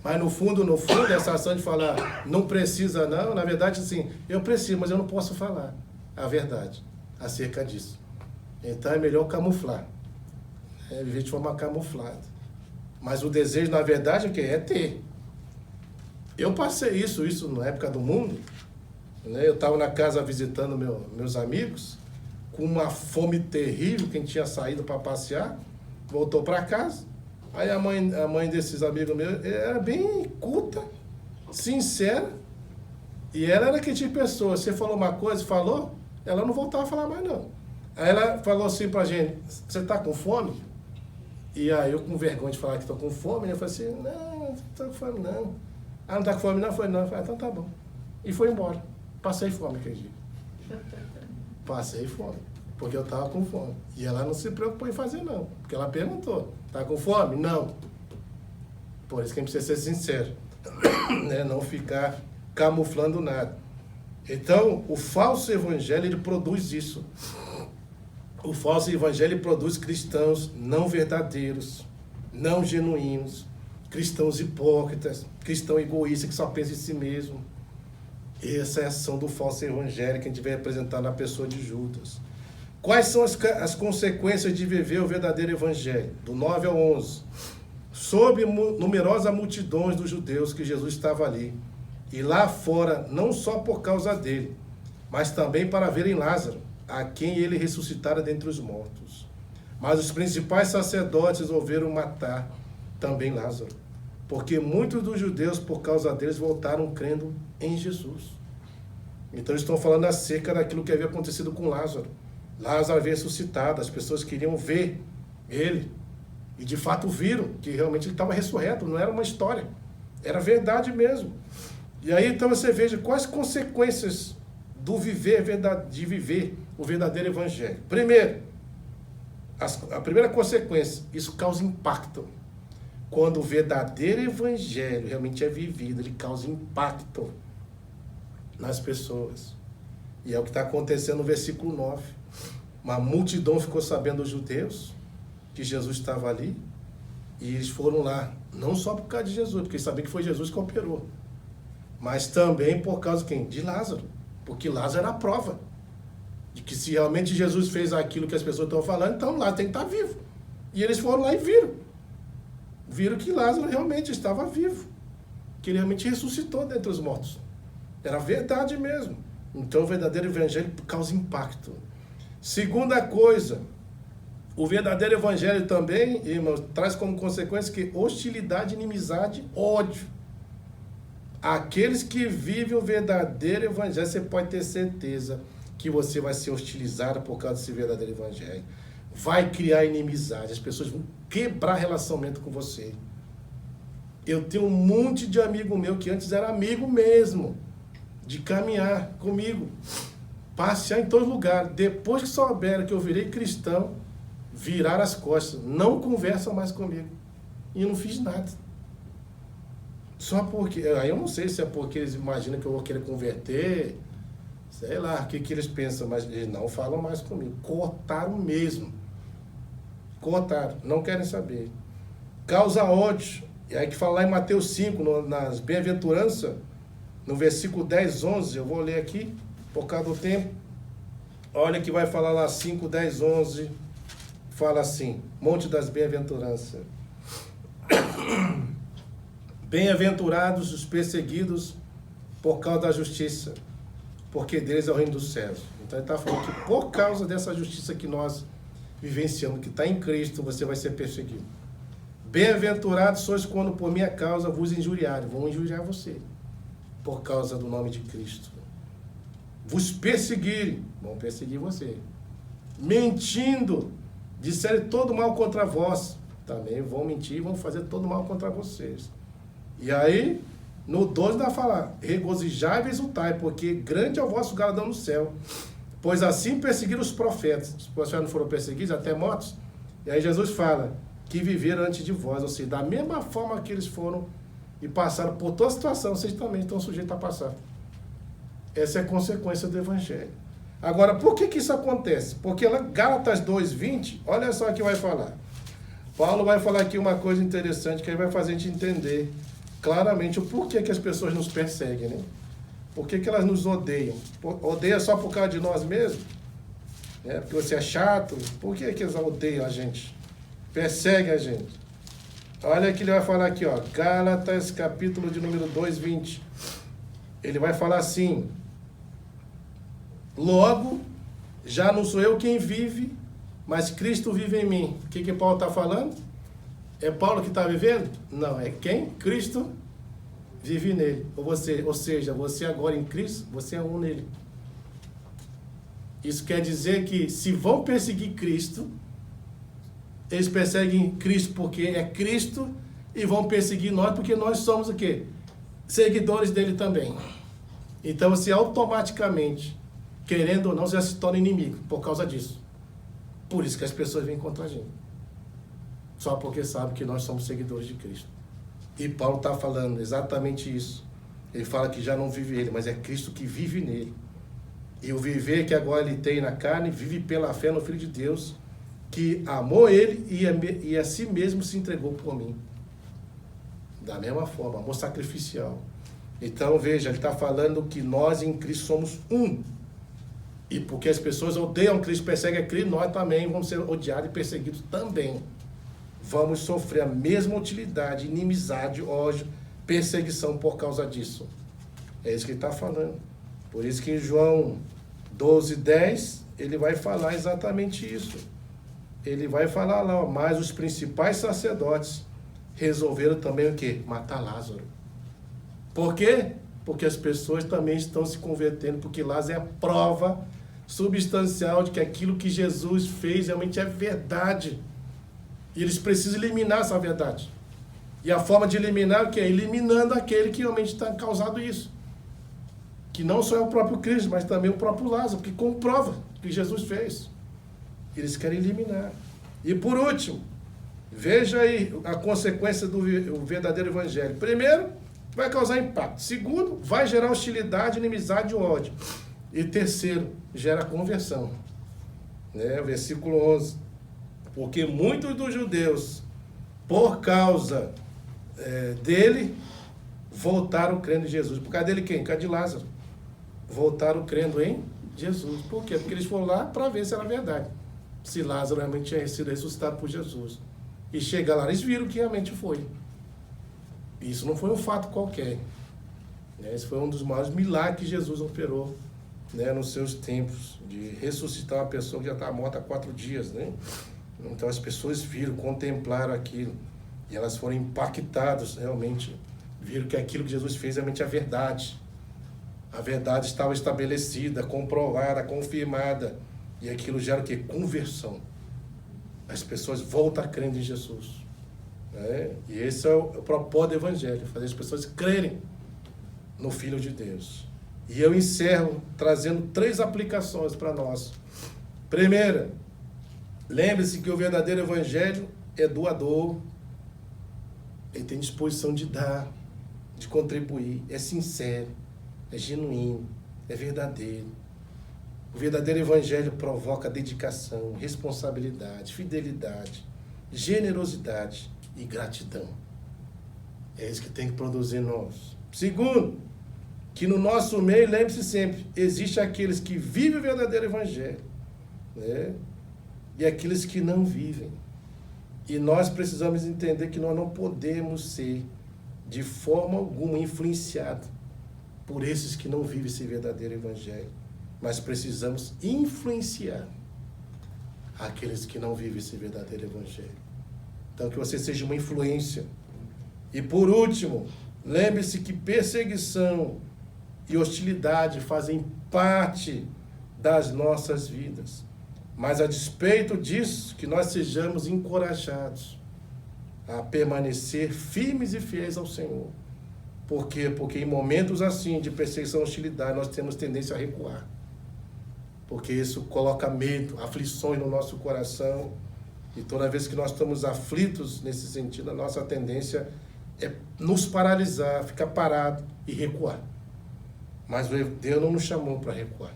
Mas no fundo, essa ação de falar não precisa não, na verdade, assim, eu preciso, mas eu não posso falar a verdade acerca disso. Então é melhor camuflar, viver de forma camuflada. Mas o desejo, na verdade, o que é ter. Eu passei isso na época do mundo, né? Eu estava na casa visitando meus amigos, com uma fome terrível, quem tinha saído para passear, voltou para casa. Aí a mãe desses amigos meus era bem culta, sincera, e ela era que tipo de pessoa, você falou uma coisa, falou, ela não voltava a falar mais não. Aí ela falou assim pra gente, você tá com fome? E aí eu com vergonha de falar que tô com fome, eu falei assim, não tô com fome não. Ah, não tá com fome não? Foi não. Eu falei, então tá bom. E foi embora. Passei fome aquele dia. Passei fome. Porque eu tava com fome. E ela não se preocupou em fazer não. Porque ela perguntou, tá com fome? Não. Por isso que a gente precisa ser sincero. Né? Não ficar camuflando nada. Então, o falso evangelho, ele produz isso. O falso evangelho produz cristãos não verdadeiros, não genuínos, cristãos hipócritas, cristão egoísta que só pensa em si mesmo. Essa é a ação do falso evangelho que a gente vai representar na pessoa de Judas. Quais são as consequências de viver o verdadeiro evangelho? Do 9 ao 11. soube numerosas multidões dos judeus que Jesus estava ali, e lá fora, não só por causa dele, mas também para verem Lázaro, a quem ele ressuscitara dentre os mortos. Mas os principais sacerdotes resolveram matar também Lázaro, porque muitos dos judeus, por causa deles, voltaram crendo em Jesus. Então estão falando acerca daquilo que havia acontecido com Lázaro. Lázaro havia ressuscitado, as pessoas queriam ver ele, e de fato viram que realmente ele estava ressurreto, não era uma história, era verdade mesmo. E aí então você veja quais consequências do de viver o verdadeiro evangelho. Primeiro, a primeira consequência, isso causa impacto. Quando o verdadeiro evangelho realmente é vivido, ele causa impacto nas pessoas. E é o que está acontecendo no versículo 9. Uma multidão ficou sabendo, os judeus, que Jesus estava ali, e eles foram lá, não só por causa de Jesus, porque eles sabiam que foi Jesus que operou, mas também por causa de quem? De Lázaro, porque Lázaro era a prova de que se realmente Jesus fez aquilo que as pessoas estão falando, então Lázaro tem que estar vivo. E eles foram lá e viram que Lázaro realmente estava vivo, que ele realmente ressuscitou dentre os mortos. Era verdade mesmo. Então o verdadeiro evangelho causa impacto. Segunda coisa, o verdadeiro evangelho também, irmãos, traz como consequência que hostilidade, inimizade, ódio. Aqueles que vivem o verdadeiro evangelho, você pode ter certeza que você vai ser hostilizado por causa desse verdadeiro evangelho. Vai criar inimizade, as pessoas vão quebrar relacionamento com você. Eu tenho um monte de amigo meu que antes era amigo mesmo, de caminhar comigo, passear em todo lugar. Depois que souberam que eu virei cristão, viraram as costas, não conversam mais comigo. E eu não fiz nada. Só porque, aí eu não sei se é porque eles imaginam que eu vou querer converter, sei lá, o que eles pensam, mas eles não falam mais comigo. Cortaram mesmo. Cortaram, não querem saber. Causa ódio. E aí que fala lá em Mateus 5, nas bem-aventuranças, no versículo 10, 11, eu vou ler aqui, por causa do tempo. Olha que vai falar lá 5, 10, 11, fala assim, Monte das Bem-aventuranças. Bem-aventurados os perseguidos por causa da justiça, porque deles é o reino dos céus. Então ele está falando que por causa dessa justiça que nós vivenciamos, que está em Cristo, você vai ser perseguido. Bem-aventurados sois quando por minha causa vos injuriarem. Vão injuriar você, por causa do nome de Cristo. Vos perseguirem, vão perseguir você. Mentindo, disserem todo mal contra vós, também vão mentir e vão fazer todo mal contra vocês. E aí, no 12 dá a falar, regozijai e exultai, porque grande é o vosso galardão no céu. Pois assim perseguiram os profetas. Os profetas não foram perseguidos, até mortos. E aí Jesus fala que viveram antes de vós, ou seja, da mesma forma que eles foram e passaram por toda a situação, vocês também estão sujeitos a passar. Essa é a consequência do evangelho. Agora, por que isso acontece? Porque lá, Gálatas 2:20, olha só o que vai falar. Paulo vai falar aqui uma coisa interessante que aí vai fazer a gente entender claramente o porquê que as pessoas nos perseguem, né? Por que elas nos odeiam? Odeia só por causa de nós mesmos? Porque você é chato? Por que eles odeiam a gente? Perseguem a gente. Olha que ele vai falar aqui, ó, Gálatas, capítulo de número 2:20. Ele vai falar assim, logo, já não sou eu quem vive, mas Cristo vive em mim. O que Paulo está falando? É Paulo que está vivendo? Não, é quem? Cristo vive nele. Ou seja, você agora em Cristo, você é um nele. Isso quer dizer que se vão perseguir Cristo, eles perseguem Cristo porque é Cristo e vão perseguir nós porque nós somos o quê? Seguidores dele também. Então você automaticamente, querendo ou não, já se torna inimigo por causa disso. Por isso que as pessoas vêm contra a gente. Só porque sabem que nós somos seguidores de Cristo. E Paulo está falando exatamente isso. Ele fala que já não vive ele, mas é Cristo que vive nele. E o viver que agora ele tem na carne, vive pela fé no Filho de Deus, que amou ele e a si mesmo se entregou por mim. Da mesma forma, amor sacrificial. Então, veja, ele está falando que nós em Cristo somos um. E porque as pessoas odeiam Cristo, perseguem a Cristo, nós também vamos ser odiados e perseguidos também. vamos sofrer a mesma utilidade, inimizade, ódio, perseguição por causa disso. É isso que ele está falando. Por isso que em João 12:10, ele vai falar exatamente isso. Ele vai falar lá, ó, mas os principais sacerdotes resolveram também o quê? Matar Lázaro. Por quê? Porque as pessoas também estão se convertendo, porque Lázaro é a prova substancial de que aquilo que Jesus fez realmente é verdade. E eles precisam eliminar essa verdade. E a forma de eliminar o quê? Eliminando aquele que realmente está causando isso. Que não só é o próprio Cristo, mas também o próprio Lázaro, que comprova o que Jesus fez. Eles querem eliminar. E por último, veja aí a consequência do verdadeiro evangelho. Primeiro, vai causar impacto. Segundo, vai gerar hostilidade, inimizade e ódio. E terceiro, gera conversão. Versículo 11. Porque muitos dos judeus, por causa dele, voltaram crendo em Jesus. Por causa dele quem? Por causa de Lázaro. Voltaram crendo em Jesus. Por quê? Porque eles foram lá para ver se era verdade. Se Lázaro realmente tinha sido ressuscitado por Jesus. E chegar lá, eles viram que realmente foi. Isso não foi um fato qualquer. Esse foi um dos maiores milagres que Jesus operou, nos seus tempos, de ressuscitar uma pessoa que já estava morta há 4 dias. Então as pessoas viram, contemplaram aquilo. E elas foram impactadas realmente. Viram que aquilo que Jesus fez realmente é verdade. A verdade estava estabelecida, comprovada, confirmada. E aquilo gera o quê? Conversão. As pessoas voltam a crer em Jesus. E esse é o propósito do Evangelho, fazer as pessoas crerem no Filho de Deus. E eu encerro trazendo 3 aplicações para nós. Primeira, lembre-se que o verdadeiro Evangelho é doador. Ele tem disposição de dar, de contribuir, é sincero, é genuíno, é verdadeiro. O verdadeiro Evangelho provoca dedicação, responsabilidade, fidelidade, generosidade e gratidão. É isso que tem que produzir em nós. Segundo, que no nosso meio, lembre-se sempre, existe aqueles que vivem o verdadeiro Evangelho, e aqueles que não vivem. E nós precisamos entender que nós não podemos ser, de forma alguma, influenciados por esses que não vivem esse verdadeiro Evangelho. Mas precisamos influenciar aqueles que não vivem esse verdadeiro Evangelho. Então, que você seja uma influência. E por último, lembre-se que perseguição e hostilidade fazem parte das nossas vidas. Mas a despeito disso, que nós sejamos encorajados a permanecer firmes e fiéis ao Senhor. Por quê? Porque em momentos assim de perseguição e hostilidade, nós temos tendência a recuar. Porque isso coloca medo, aflições no nosso coração. E toda vez que nós estamos aflitos nesse sentido, a nossa tendência é nos paralisar, ficar parado e recuar. Mas Deus não nos chamou para recuar.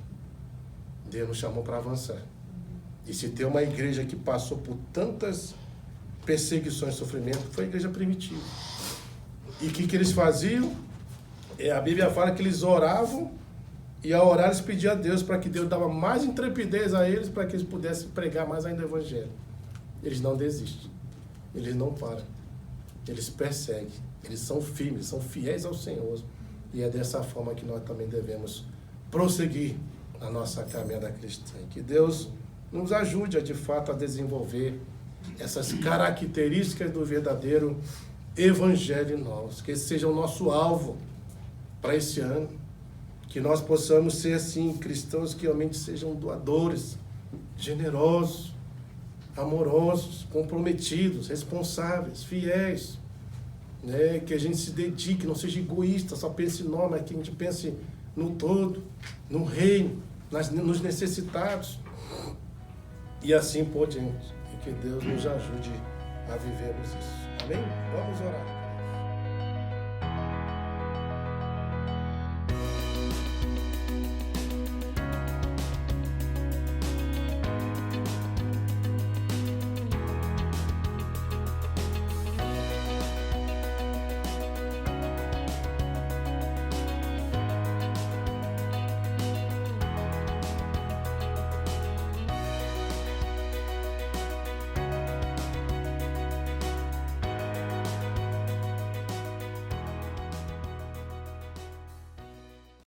Deus nos chamou para avançar. E se tem uma igreja que passou por tantas perseguições e sofrimento, foi a igreja primitiva. E o que eles faziam? A Bíblia fala que eles oravam, e ao orar eles pediam a Deus para que Deus dava mais intrepidez a eles, para que eles pudessem pregar mais ainda o Evangelho. Eles não desistem, eles não param, eles perseguem, eles são firmes, são fiéis ao Senhor. E é dessa forma que nós também devemos prosseguir na nossa caminhada cristã. Que Deus nos ajude de fato a desenvolver essas características do verdadeiro Evangelho em nós. Que esse seja o nosso alvo para esse ano. Que nós possamos ser assim, cristãos que realmente sejam doadores, generosos, amorosos, comprometidos, responsáveis, fiéis. Que a gente se dedique, não seja egoísta, só pense em nós, mas que a gente pense no todo, no reino, nos necessitados. E assim por diante. E que Deus nos ajude a vivermos isso. Amém? Vamos orar.